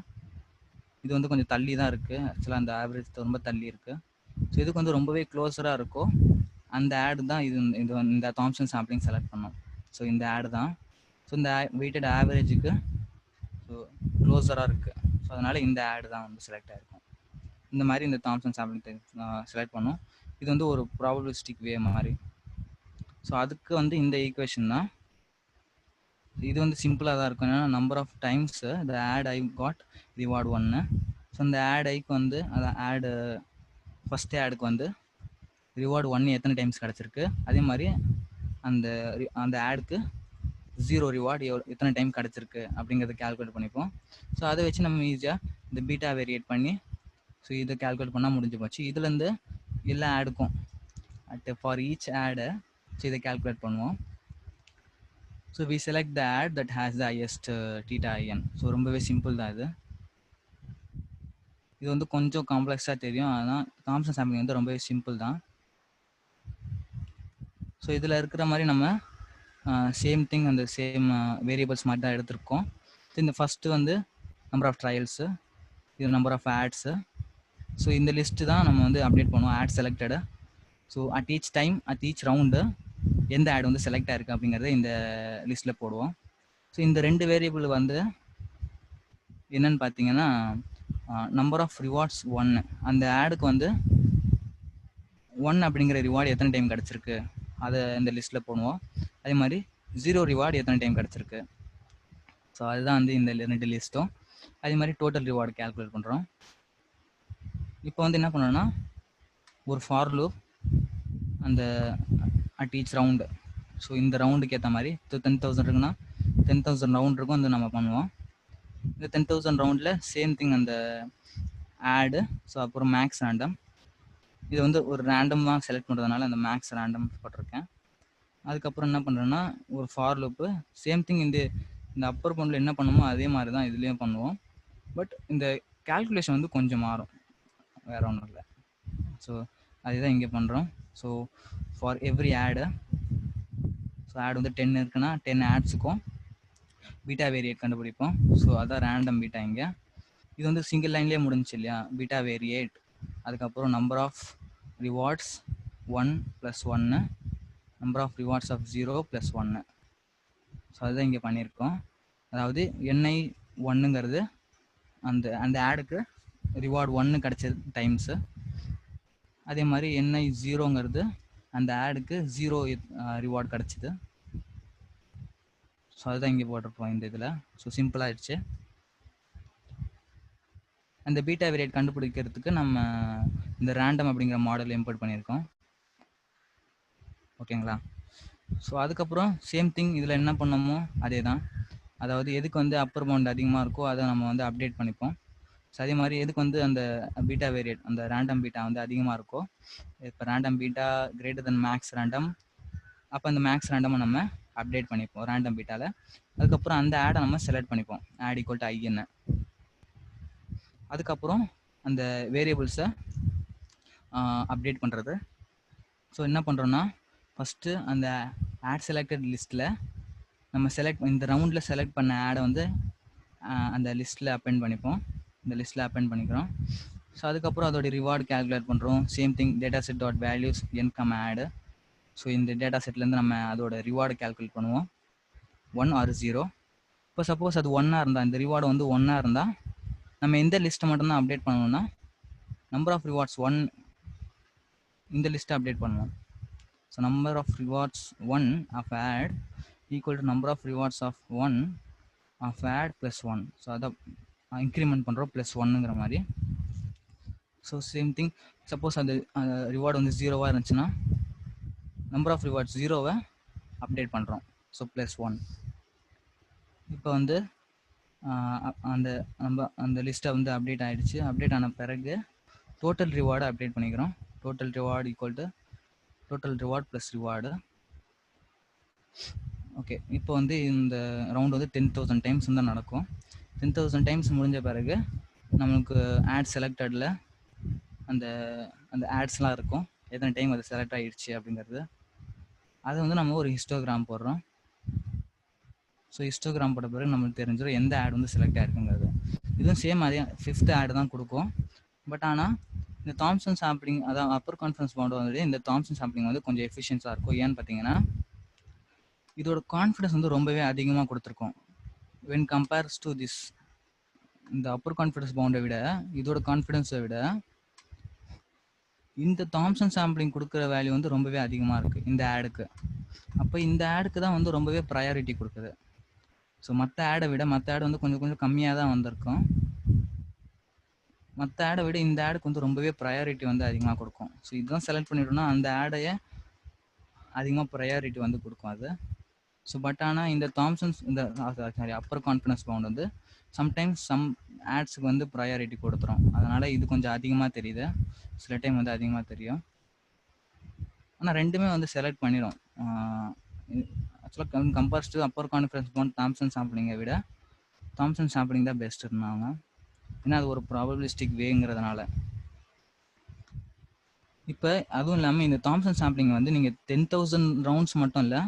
இது வந்து கொஞ்சம் தள்ளி தான் இருக்குது. ஆக்சுவலாக அந்த ஆவரேஜ் ரொம்ப தள்ளி இருக்குது. ஸோ இதுக்கு வந்து ரொம்பவே க்ளோஸராக இருக்கும் அந்த ஆடு தான் இந்த தாம்சன் சாம்பிளிங் செலக்ட் பண்ணோம். ஸோ இந்த ஆடு தான் ஸோ இந்த வெயிட்டட் ஆவரேஜுக்கு ஸோ க்ளோஸராக இருக்குது. ஸோ அதனால் இந்த ஆடு தான் வந்து செலக்ட் ஆகிருக்கும். இந்த மாதிரி இந்த தாம்சன் சாம்பிளிங் செலக்ட் பண்ணோம். இது வந்து ஒரு ப்ராபபிலிஸ்டிக் வே மாதிரி. ஸோ அதுக்கு வந்து இந்த ஈக்குவேஷன் தான். இது வந்து சிம்பிளாக தான் இருக்கும். ஏன்னா number of times the ad i got reward 1. So இந்த ஆட் ஐக்கு வந்து அதை ஃபஸ்ட் ஆடுக்கு வந்து ரிவார்டு 1 எத்தனை டைம்ஸ் கிடச்சிருக்கு, அதே மாதிரி அந்த ஆடுக்கு 0 ரிவார்டு எத்தனை டைம் கிடச்சிருக்கு அப்படிங்கிறத கேல்குலேட் பண்ணிப்போம். ஸோ அதை வச்சு நம்ம ஈஸியாக இந்த பீட்டா வேரியேட் பண்ணி ஸோ இதை கேல்குலேட் பண்ணால் முடிஞ்சு போச்சு. இதுலேருந்து எல்லா ஆடுக்கும் ஃபார் ஈச் ஆடை ஸோ இதை கேல்குலேட் பண்ணுவோம். So we select the ad that has the highest theta IN. So ரொம்பவே சிம்பிள் தான் இது வந்து கொஞ்சம் காம்ப்ளெக்ஸாக தெரியும், ஆனால் தாம்சன் சாம்பிளிங் வந்து ரொம்பவே சிம்பிள் தான். ஸோ இதில் இருக்கிற மாதிரி நம்ம சேம் திங் அந்த சேம் வேரியபிள்ஸ் மாதிரி தான் எடுத்திருக்கோம். ஸோ இந்த ஃபஸ்ட்டு வந்து நம்பர் ஆஃப் ட்ரையல்ஸு, இது நம்பர் ஆஃப் ஆட்ஸு. ஸோ இந்த லிஸ்ட்டு தான் நம்ம வந்து அப்டேட் பண்ணுவோம், ad selected. So at each round எந்த ஆட் வந்து செலக்ட் ஆயிருக்கு அப்படிங்கிறத இந்த லிஸ்ட்டில் போடுவோம். ஸோ இந்த 2 வேரியபிள் வந்து என்னன்னு பார்த்தீங்கன்னா நம்பர் ஆஃப் ரிவார்ட்ஸ் 1, அந்த ஆடுக்கு வந்து 1 அப்படிங்கிற ரிவார்டு எத்தனை டைம் கிடச்சிருக்கு அதை இந்த லிஸ்ட்டில் போடுவோம். அதே மாதிரி 0 ரிவார்டு எத்தனை டைம் கிடச்சிருக்கு. ஸோ அதுதான் வந்து இந்த 2 லிஸ்ட்டும். அதே மாதிரி டோட்டல் ரிவார்டு கேல்குலேட் பண்ணுறோம். இப்போ வந்து என்ன பண்ணோன்னா ஒரு ஃபார் லூப் அந்த அட் ஈச் ரவுண்டு. ஸோ இந்த ரவுண்டுக்கு ஏற்ற மாதிரி 10,000 இருக்குன்னா 10,000 ரவுண்ட் இருக்கும் வந்து நம்ம பண்ணுவோம். இந்த 10,000 ரவுண்டில் சேம் திங் அந்த ஆடு. ஸோ அப்புறம் மேக்ஸ் ரேண்டம். இது வந்து ஒரு ரேண்டமாக செலக்ட் பண்ணுறதுனால அந்த மேக்ஸ் ரேண்டம் போட்டிருக்கேன். அதுக்கப்புறம் என்ன பண்ணுறேன்னா ஒரு ஃபார் லூப்பு சேம் திங் இந்த அப்பர் பவுண்டில் என்ன பண்ணுமோ அதே மாதிரி தான் இதுலேயும் பண்ணுவோம். பட் இந்த கால்குலேஷன் வந்து கொஞ்சம் மாறும், வேறு ஒன்றும் இல்லை. ஸோ அதுதான் இங்கே பண்ணுறோம். ஸோ ஃபார் எவ்ரி ஆடு, ஸோ ஆட் வந்து 10 இருக்குன்னா 10 ஆட்ஸுக்கும் பீட்டா வேரியேட் கண்டுபிடிப்போம். ஸோ அதான் ரேண்டம் பீட்டா. இங்கே இது வந்து சிங்கிள் லைன்லேயே முடிஞ்சிச்சு இல்லையா. பீட்டா வேரியேட், அதுக்கப்புறம் number of rewards 1 + 1, number of rewards of 0 + 1. So அதுதான் இங்கே பண்ணியிருக்கோம். அதாவது NI 1ங்கிறது அந்த ஆடுக்கு ரிவார்டு 1 கிடச்சது டைம்ஸு. அதே மாதிரி NI 0ங்கிறது அந்த ஆடுக்கு 0 ரிவார்டு கிடச்சிது. ஸோ அதுதான் இங்கே போட்டிருப்போம் இந்த இதில். ஸோ சிம்பிளாகிடுச்சு. அந்த பீட்டா வேரியேட் கண்டுபிடிக்கிறதுக்கு நம்ம இந்த ரேண்டம் அப்படிங்கிற மாடல் இம்போர்ட் பண்ணியிருக்கோம். ஓகேங்களா. ஸோ அதுக்கப்புறம் சேம் திங் இதில் என்ன பண்ணோமோ அதே தான். அதாவது எதுக்கு வந்து அப்பர் பவுண்ட் அதிகமாக இருக்கோ அதை நம்ம வந்து அப்டேட் பண்ணிப்போம். ஸோ அதே மாதிரி எதுக்கு வந்து அந்த பீட்டா வேரியேட் அந்த ரேண்டம் பீட்டா வந்து அதிகமாக இருக்கோ, இப்போ random beta greater than max random, அப்போ அந்த மேக்ஸ் ரேண்டமை நம்ம அப்டேட் பண்ணிப்போம் ரேண்டம் பீட்டாவில். அதுக்கப்புறம் அந்த ஆடை நம்ம செலக்ட் பண்ணிப்போம் ஆட் ஈக்குவல் டு IN. அதுக்கப்புறம் அந்த வேரியபிள்ஸை அப்டேட் பண்ணுறது. ஸோ என்ன பண்ணுறோன்னா ஃபஸ்ட்டு அந்த ஆட் செலக்டட் லிஸ்ட்டில் நம்ம இந்த ரவுண்டில் செலக்ட் பண்ண ஆடை வந்து அந்த லிஸ்ட்டில் அப்பெண்ட் பண்ணிப்போம். இந்த லிஸ்ட்டில் அப்பெண்ட் பண்ணிக்கிறோம். ஸோ அதுக்கப்புறம் அதோட ரிவார்டு கேல்குலேட் பண்ணுறோம். Same thing data set dot values n, ஆடு. ஸோ இந்த டேட்டா செட்லேருந்து நம்ம அதோட ரிவார்டு கேல்குலேட் பண்ணுவோம் 1 or 0. இப்போ சப்போஸ் அது 1ஆக இருந்தால், இந்த ரிவார்டு வந்து 1ஆக இருந்தால் நம்ம எந்த லிஸ்ட்டை மட்டும்தான் அப்டேட் பண்ணணும்னா நம்பர் ஆஃப் ரிவார்ட்ஸ் 1 இந்த லிஸ்ட்டை அப்டேட் பண்ணுவோம். So number of rewards 1 of ad equal to number of rewards of 1 of ad + 1. So அதை இன்க்ரிமெண்ட் பண்ணுறோம் +1ங்கிற மாதிரி. ஸோ சேம் திங் சப்போஸ் அந்த ரிவார்டு வந்து 0வாக இருந்துச்சுன்னா நம்பர் ஆஃப் ரிவார்ட்ஸ் 0வை அப்டேட் பண்ணுறோம். ஸோ +1. இப்போ வந்து அந்த லிஸ்ட்டை வந்து அப்டேட் ஆகிடுச்சு. அப்டேட் ஆன பிறகு டோட்டல் ரிவார்டை அப்டேட் பண்ணிக்கிறோம். Total reward equal to total reward + reward. Okay, இப்போ வந்து இந்த ரவுண்டு வந்து 10,000 டைம்ஸ் தான் நடக்கும். 10,000 டைம்ஸ் முடிஞ்ச பிறகு நம்மளுக்கு ஆட் செலக்டடில் அந்த ஆட்ஸ்லாம் இருக்கும், எத்தனை டைம் அது செலக்ட் ஆகிடுச்சு அப்படிங்கிறது. அதை வந்து நம்ம ஒரு ஹிஸ்டோகிராம் போடுறோம். ஸோ ஹிஸ்டோகிராம் போட்ட பிறகு நம்மளுக்கு தெரிஞ்சிடும் எந்த ஆட் வந்து செலக்ட் ஆகிருக்குங்கிறது. இதுவும் சேம் அதே 5th ஆட் தான் கொடுக்கும். பட் ஆனால் இந்த தாம்சன் சாம்பிளிங், அதான் அப்பர் கான்ஃபிடன்ஸ் பவுண்ட் வந்து இந்த தாம்சன் சாம்பிளிங் வந்து கொஞ்சம் எஃபிஷியன்ஸாக இருக்கும். ஏன்னு பார்த்தீங்கன்னா இதோட கான்ஃபிடன்ஸ் வந்து ரொம்பவே அதிகமாக கொடுத்துருக்கோம். வென் கம்பேர்ஸ் டு திஸ், இந்த அப்பர் கான்ஃபிடன்ஸ் பவுண்டை விட இதோட கான்ஃபிடன்ஸை விட இந்த தாம்சன் சாம்பிளிங் கொடுக்குற வேல்யூ வந்து ரொம்பவே அதிகமாக இருக்குது இந்த ஆடுக்கு. அப்போ இந்த ஆடுக்கு தான் வந்து ரொம்பவே ப்ரையாரிட்டி கொடுக்குது. ஸோ மற்ற ஆடை விட மற்ற ஆடு வந்து கொஞ்சம் கம்மியாக தான் வந்திருக்கும். மற்ற ஆடை விட இந்த ஆடுக்கு வந்து ரொம்பவே ப்ரையாரிட்டி வந்து அதிகமாக கொடுக்கும். ஸோ இதுதான் செலக்ட் பண்ணிட்டோம்னா அந்த ஆடையை அதிகமாக ப்ரையாரிட்டி வந்து கொடுக்கும் அது. ஸோ பட் ஆனால் இந்த தாம்சன்ஸ் இந்த அப்பர் கான்ஃபிடன்ஸ் பவுண்ட் வந்து சம்டைம்ஸ் சம் ஆட்ஸுக்கு வந்து ப்ரையாரிட்டி கொடுத்துரும். அதனால் இது கொஞ்சம் அதிகமாக தெரியுது, சில டைம் வந்து அதிகமாக தெரியும். ஆனால் ரெண்டுமே வந்து செலக்ட் பண்ணிடும். ஆக்சுவலாக compares to upper confidence bound Thompson சாம்பிளிங்கை விட தாம்சன் சாம்பிளிங் தான் பெஸ்ட் இருந்தாங்க. ஏன்னா அது ஒரு ப்ராபபிலிஸ்டிக் வேங்கிறதுனால. இப்போ அதுவும் இல்லாமல் இந்த தாம்சன் சாம்பிளிங் வந்து நீங்கள் 10,000 ரவுண்ட்ஸ் மட்டும் இல்லை,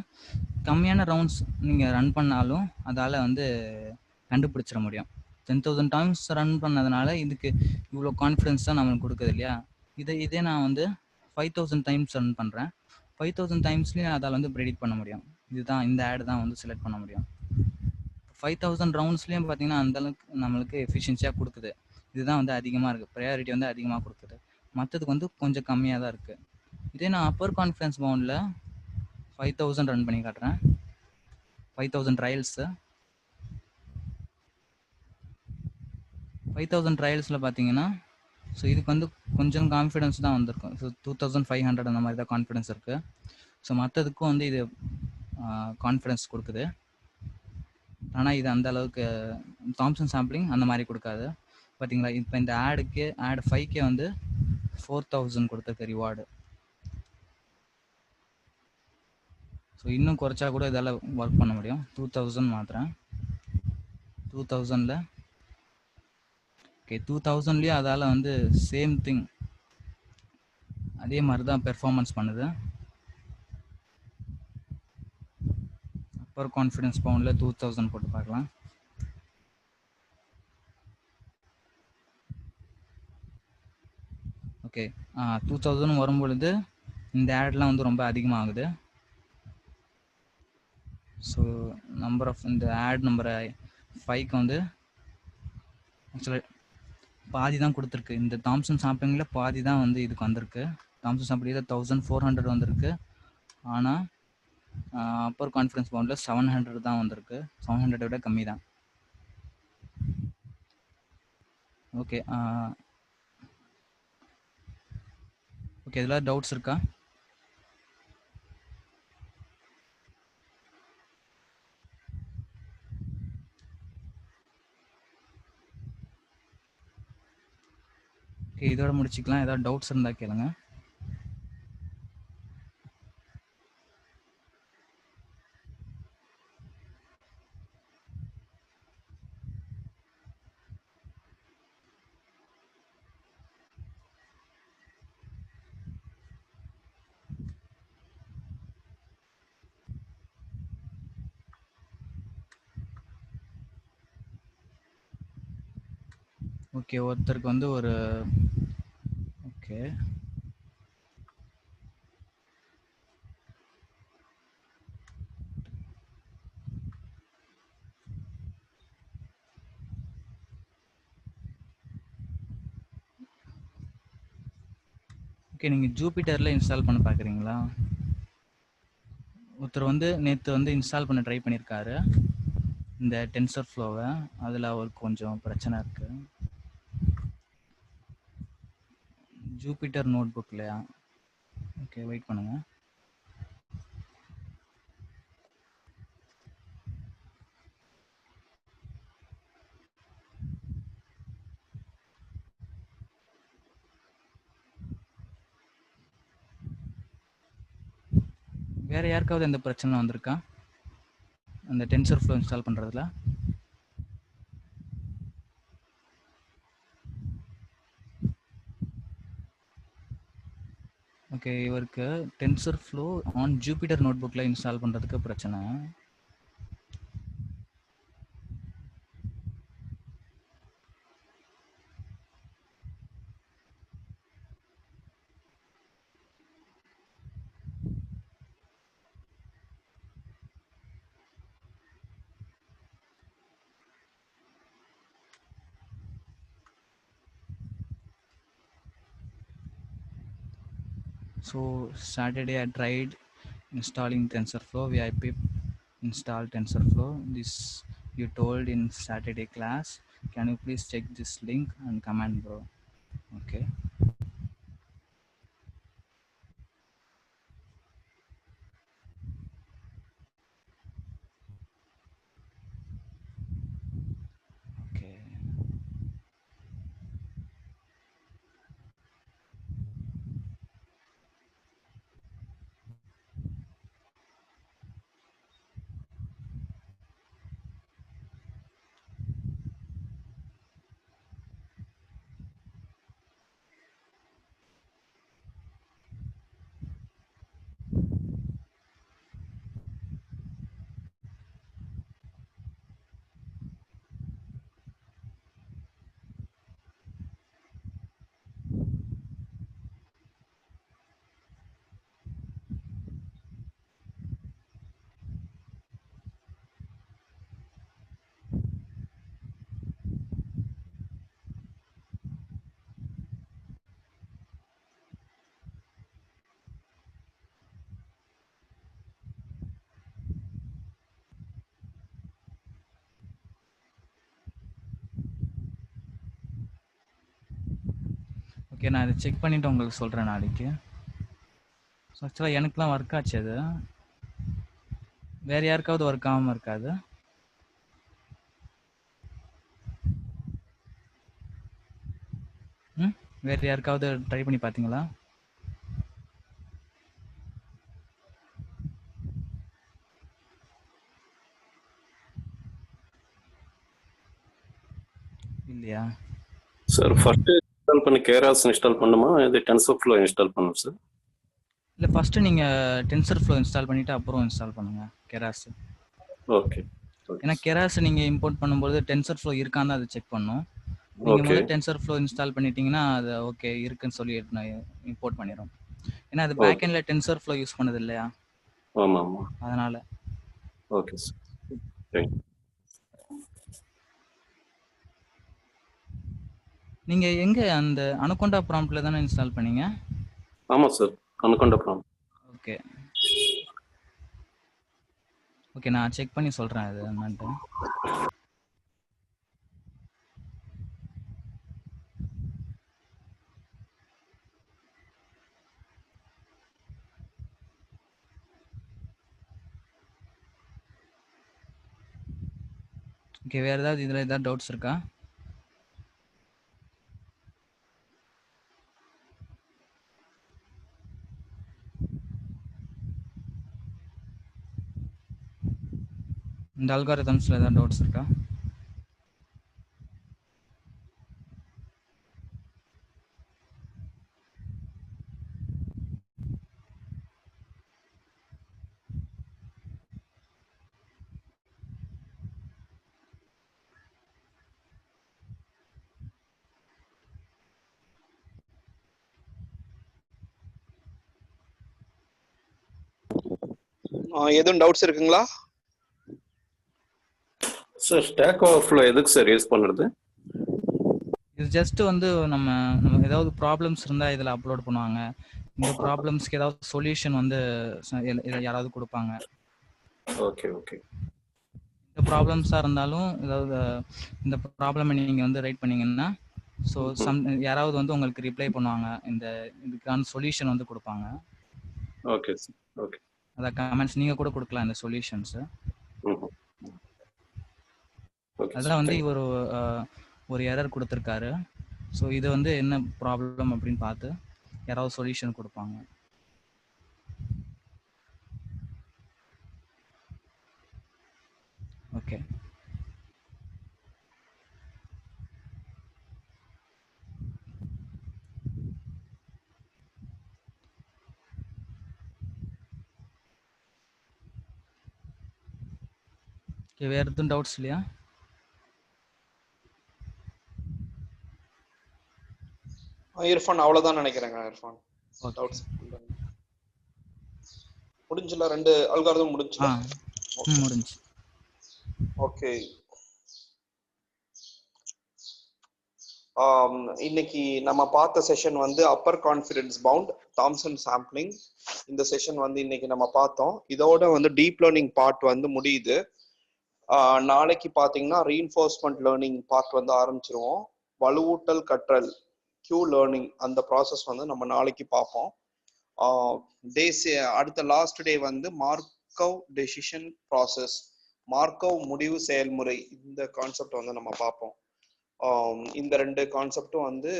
கம்மியான ரவுண்ட்ஸ் நீங்கள் ரன் பண்ணாலும் அதால் வந்து கண்டுபிடிச்சிட முடியும். 10,000 டைம்ஸ் ரன் பண்ணதுனால இதுக்கு இவ்வளோ கான்ஃபிடன்ஸ் தான் நம்மளுக்கு கொடுக்குது இல்லையா. இதே நான் வந்து 5,000 டைம்ஸ் ரன் பண்ணுறேன். 5,000 டைம்ஸ்லேயும் அதால் வந்து ப்ரெடிக்ட் பண்ண முடியும். இதுதான் இந்த ஆடு தான் வந்து செலக்ட் பண்ண முடியும். 5,000 ரவுண்ட்ஸ்லேயும் பார்த்தீங்கன்னா அந்தளவுக்கு நம்மளுக்கு எஃபிஷியன்சியாக கொடுக்குது. இதுதான் வந்து அதிகமாக இருக்குது, ப்ரையாரிட்டி வந்து அதிகமாக கொடுக்குது. மற்றதுக்கு வந்து கொஞ்சம் கம்மியாக தான் இருக்குது. இதே நான் அப்பர் கான்ஃபிடன்ஸ் பவுண்டில் 5000 ரன் பண்ணி காட்டுறேன். 5000 ட்ரையல்ஸு. 5000 ட்ரையல்ஸில் பார்த்தீங்கன்னா, ஸோ இதுக்கு வந்து கொஞ்சம் கான்ஃபிடன்ஸ் தான் வந்திருக்கும். ஸோ 2500 அந்த மாதிரி தான் கான்ஃபிடன்ஸ் இருக்குது. ஸோ மற்றதுக்கும் வந்து இது கான்ஃபிடன்ஸ் கொடுக்குது. ஆனால் இது அந்த அளவுக்கு தாம்சன் சாம்பிளிங் அந்த மாதிரி கொடுக்காது. பார்த்தீங்களா, இப்போ இந்த ஆட் 5K வந்து 4000 கொடுத்துருக்கு ரிவார்டு. ஸோ இன்னும் குறைச்சா கூட இதால் ஒர்க் பண்ண முடியும். 2000 மாத்திரம். 2000ல் ஓகே, 2000லேயும் அதால் வந்து சேம் திங் அதே மாதிரி தான் பெர்ஃபார்மன்ஸ் பண்ணுது. அப்பர் கான்ஃபிடன்ஸ் பவுண்டில் 2000 போட்டு பார்க்கலாம். ஓகே, 2000 வரும்பொழுது இந்த ஆட்லாம் வந்து ரொம்ப அதிகமாகுது. ஸோ நம்பர் ஆஃப் இந்த ஆட் நம்பரை 5க்கு வந்து ஆக்சுவலாக பாதி தான் கொடுத்துருக்கு. இந்த தாம்சன் சாம்பிளிங்கில் பாதி தான் வந்து இதுக்கு வந்திருக்கு. தாம்சன் சாம்பிளிங்கில் 1400 வந்திருக்கு. ஆனால் அப்பர் கான்ஃபிடன்ஸ் பவுண்டில் 700 தான் வந்திருக்கு. 700 விட கம்மி தான். ஓகே ஓகே, இதில் டவுட்ஸ் இருக்கா? ஓகே, இதோட முடிச்சுக்கலாம். ஏதாவது டவுட்ஸ் இருந்தால் கேளுங்க. ஓகே, ஒருத்தருக்கு வந்து ஒரு ஓகே ஓகே, நீங்கள் ஜூபிட்டரில் இன்ஸ்டால் பண்ண பார்க்குறீங்களா? ஒருத்தர் வந்து நேற்று வந்து இன்ஸ்டால் பண்ண ட்ரை பண்ணியிருக்காரு இந்த டென்சர் ஃப்ளோவை. அதில் அவருக்கு கொஞ்சம் பிரச்சனை இருக்குது. ஜூபிட்டர் நோட் புக்லையா? ஓகே, வெயிட் பண்ணுங்கள். வேறு யாருக்காவது எந்த பிரச்சனை வந்திருக்கா அந்த டென்சர் ஃப்ளோ இன்ஸ்டால் பண்ணுறதுல? ஓகே, இவருக்கு TensorFlow on Jupyter note புக்கில் இன்ஸ்டால் பண்ணுறதுக்கு பிரச்சனை. So Saturday I tried installing TensorFlow. VIP install TensorFlow. This you told in Saturday class. Can you please check this link and comment, bro? Okay. Okay. Okay, நான் இதை check பண்ணிட்டு உங்களுக்கு சொல்கிறேன் நாளைக்கு. So ஆக்சுவலாக எனக்குலாம் ஒர்க் ஆச்சு. அது வேறு யாருக்காவது ஒர்க் ஆகாமல் இருக்காது? ம், வேறு யாருக்காவது ட்ரை பண்ணி பார்த்தீங்களா? இல்லையா? சார் ஃபர்ஸ்ட் இன்ஸ்டால் பண்ணி கேராஸ் இன்ஸ்டால் பண்ணுமா, இது டென்சர்ஃப்ளோ இன்ஸ்டால் பண்ணும் சார்? இல்லை, ஃபஸ்ட்டு நீங்கள் டென்சர்ஃப்ளோ இன்ஸ்டால் பண்ணிவிட்டு அப்புறம் இன்ஸ்டால் பண்ணுங்கள் கெராஸ். ஓகே. ஏன்னா கெராஸ் நீங்கள் இம்போர்ட் பண்ணும்போது டென்சர்ஃப்ளோ இருக்கான்னு அதை செக் பண்ணும். நீங்கள் முதல்ல டென்சர்ஃப்ளோ இன்ஸ்டால் பண்ணிட்டீங்கன்னா அது ஓகே இருக்குன்னு சொல்லி இம்போர்ட் பண்ணிடும். ஏன்னா அது பேக் எண்டில் டென்சர்ஃப்ளோ யூஸ் பண்ணது இல்லையா, ஆமாம். அதனால. Okay sir, thank you. நீங்கள் எங்கே அந்த அனகொண்டா ப்ராம்ப்டில் தானே இன்ஸ்டால் பண்ணீங்க? ஆமாம் sir, anaconda prompt. Okay okay, நான் செக் பண்ணி சொல்கிறேன் அது என்னன்ட்டு. ஓகே, வேறு ஏதாவது இதில் ஏதாவது டவுட்ஸ் இருக்கா? இந்த அல்காரிதம்ஸில் ஏதாவது டவுட்ஸ் இருக்கா? எதுவும் டவுட்ஸ் இருக்குங்களா சார்? ஸ்டாக் ஓவர்ஃப்ளோ எதுக்கு சார் யூஸ் பண்ணுறது? இது ஜஸ்ட் வந்து நம்ம ஏதாவது ப்ராப்ளம்ஸ் இருந்தால் இதில் அப்லோட் பண்ணுவாங்க. இந்த ப்ராப்ளம்ஸ்க்கு ஏதாவது சொல்யூஷன் வந்து யாராவது கொடுப்பாங்க. Okay okay. இந்த ப்ராப்ளம்ஸாக இருந்தாலும் ஏதாவது இந்த ப்ராப்ளமை நீங்கள் வந்து ரைட் பண்ணீங்கன்னா ஸோ யாராவது வந்து உங்களுக்கு ரிப்ளை பண்ணுவாங்க, இதுக்கான சொல்யூஷன் வந்து கொடுப்பாங்க. Okay sir, okay. அதான் கமெண்ட்ஸ் நீங்கள் கூட கொடுக்கலாம் இந்த சொல்யூஷன்ஸு. அதெல்லாம் வந்து இவர் ஒரு எரர் கொடுத்துருக்காரு. ஸோ இது வந்து என்ன ப்ராப்ளம் அப்படின்னு பார்த்து யாராவது சொல்யூஷன் கொடுப்பாங்க. ஓகே, வேறு எதுவும் டவுட்ஸ் இல்லையா? இர்ஃபான்? அவ்வளவுதான் நினைக்கிறேங்க இர்ஃபான். டவுட்ஸ் முடிஞ்சல? ரெண்டு அல்காரிதம் முடிஞ்சல? முடிஞ்சு. ஓகே, இன்னைக்கு நம்ம பார்த்த செஷன் வந்து upper confidence bound Thompson sampling. இந்த செஷன் வந்து இன்னைக்கு நம்ம பார்த்தோம். இதோட வந்து டீப் லேர்னிங் பார்ட் வந்து முடியுது. நாளைக்கு பார்த்தீங்கன்னா ரீஇன்ஃபோர்ஸ்மெண்ட் லேர்னிங் பார்ட் வந்து ஆரம்பிச்சிருவோம். வலுவூட்டல் கற்றல் கியூ லேர்னிங் அந்த ப்ராசஸ் வந்து நம்ம நாளைக்கு பார்ப்போம். அடுத்த லாஸ்ட் டே வந்து மார்க்கவ் டெசிஷன் ப்ராசஸ், மார்க்கவ் முடிவு செயல்முறை, இந்த கான்செப்ட் வந்து நம்ம பார்ப்போம். இந்த ரெண்டு கான்செப்டும் வந்து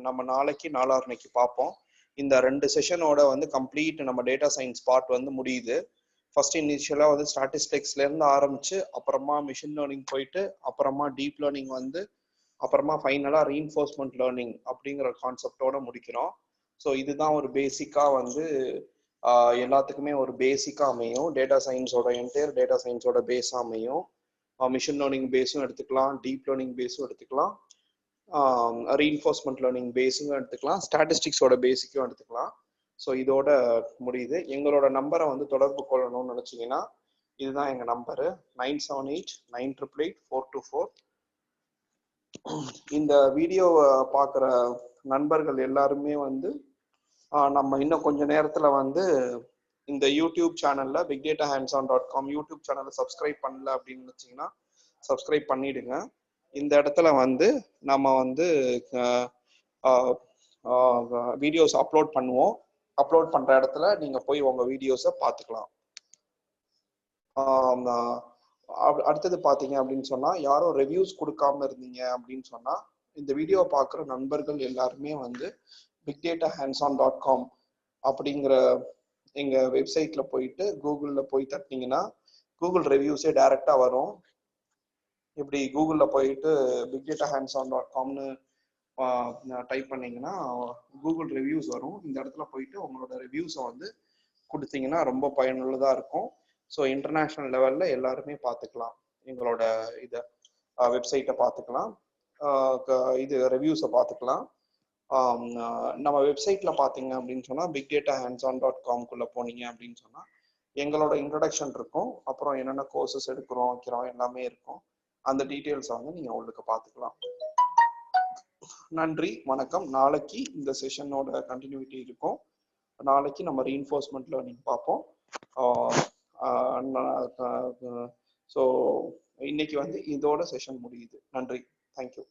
நம்ம நாளைக்கு நாளான்னைக்கு பார்ப்போம். இந்த ரெண்டு செஷனோட வந்து கம்ப்ளீட் நம்ம டேட்டா சயின்ஸ் பார்ட் வந்து முடியுது. ஃபர்ஸ்ட் இனிஷியலா வந்து ஸ்டாட்டிஸ்டிக்ஸ்ல இருந்து ஆரம்பிச்சு அப்புறமா மிஷின் லேர்னிங் போயிட்டு அப்புறமா டீப் லேர்னிங் வந்து அப்புறமா ஃபைனலா ரீஇன்ஃபோர்ஸ்மெண்ட் லேர்னிங் அப்படிங்கிற கான்செப்டோட முடிக்கிறோம். ஸோ இதுதான் ஒரு பேசிக்கா வந்து எல்லாத்துக்குமே ஒரு பேசிக்கா அமையும். டேட்டா சயின்ஸோட என்டையர் டேட்டா சயின்ஸோட பேஸா அமையும். மிஷின் லேர்னிங் பேஸும் எடுத்துக்கலாம், டீப் லேர்னிங் பேஸும் எடுத்துக்கலாம், ரீஇன்ஃபோர்ஸ்மெண்ட் லேர்னிங் பேஸும் எடுத்துக்கலாம், ஸ்டாட்டிஸ்டிக்ஸோட பேசிக்கும் எடுத்துக்கலாம். ஸோ இதோட முடியுது. எங்களோட நம்பரை வந்து தொடர்பு கொள்ளணும்னு நினைச்சீங்கன்னா இதுதான் எங்க நம்பரு, 9789884424. இந்த வீடியோவை பார்க்குற நண்பர்கள் எல்லாருமே வந்து நம்ம இன்னும் கொஞ்ச நேரத்துல வந்து இந்த யூடியூப் சேனல்ல bigdatahandson.com யூடியூப் சேனலை சப்ஸ்கிரைப் பண்ணல அப்படின்னு நினைச்சீங்கன்னா சப்ஸ்கிரைப் பண்ணிடுங்க. இந்த இடத்துல வந்து நம்ம வந்து வீடியோஸ் அப்லோட் பண்ணுவோம். அப்லோட் பண்ற இடத்துல நீங்க போய் உங்க வீடியோஸை பார்த்துக்கலாம். அடுத்தது பார்த்தீங்க அப்படின்னு சொன்னா, யாரும் ரிவ்யூஸ் கொடுக்காம இருந்தீங்க அப்படின்னு சொன்னா, இந்த வீடியோ பார்க்குற நண்பர்கள் எல்லாருமே வந்து bigdatahandson.com அப்படிங்கிற எங்க வெப்சைட்ல போயிட்டு கூகுள்ல போய் தட்டினீங்கன்னா கூகுள் ரிவ்யூஸே டைரக்டா வரும். இப்படி கூகுள்ல போயிட்டு bigdatahandson.comனு டைப் பண்ணீங்கன்னா கூகுள் ரிவ்யூஸ் வரும். இந்த இடத்துல போயிட்டு உங்களோட ரிவ்யூஸை வந்து கொடுத்தீங்கன்னா ரொம்ப பயனுள்ளதா இருக்கும். ஸோ இன்டர்நேஷ்னல் லெவல்ல எல்லாருமே பார்த்துக்கலாம், எங்களோட இதை வெப்சைட்டை பார்த்துக்கலாம், இது ரிவ்யூஸை பார்த்துக்கலாம். நம்ம வெப்சைட்ல பார்த்தீங்க அப்படின்னு சொன்னா bigdatahandson.com போனீங்க அப்படின்னு சொன்னா எங்களோட இன்ட்ரடக்ஷன் இருக்கும், அப்புறம் என்னென்ன கோர்சஸ் எடுக்கிறோம் வைக்கிறோம் எல்லாமே இருக்கும். அந்த டீட்டெயில்ஸை வந்து நீங்க உங்களுக்கு பார்த்துக்கலாம். நன்றி, வணக்கம். நாளைக்கு இந்த செஷனோட கண்டினியூட்டி இருக்கும். நாளைக்கு நம்ம ரீஇன்ஃபோர்ஸ்மெண்ட் லேர்னிங் பார்ப்போம். ஸோ இன்னைக்கு வந்து இதோட செஷன் முடியுது. நன்றி, தேங்க்யூ.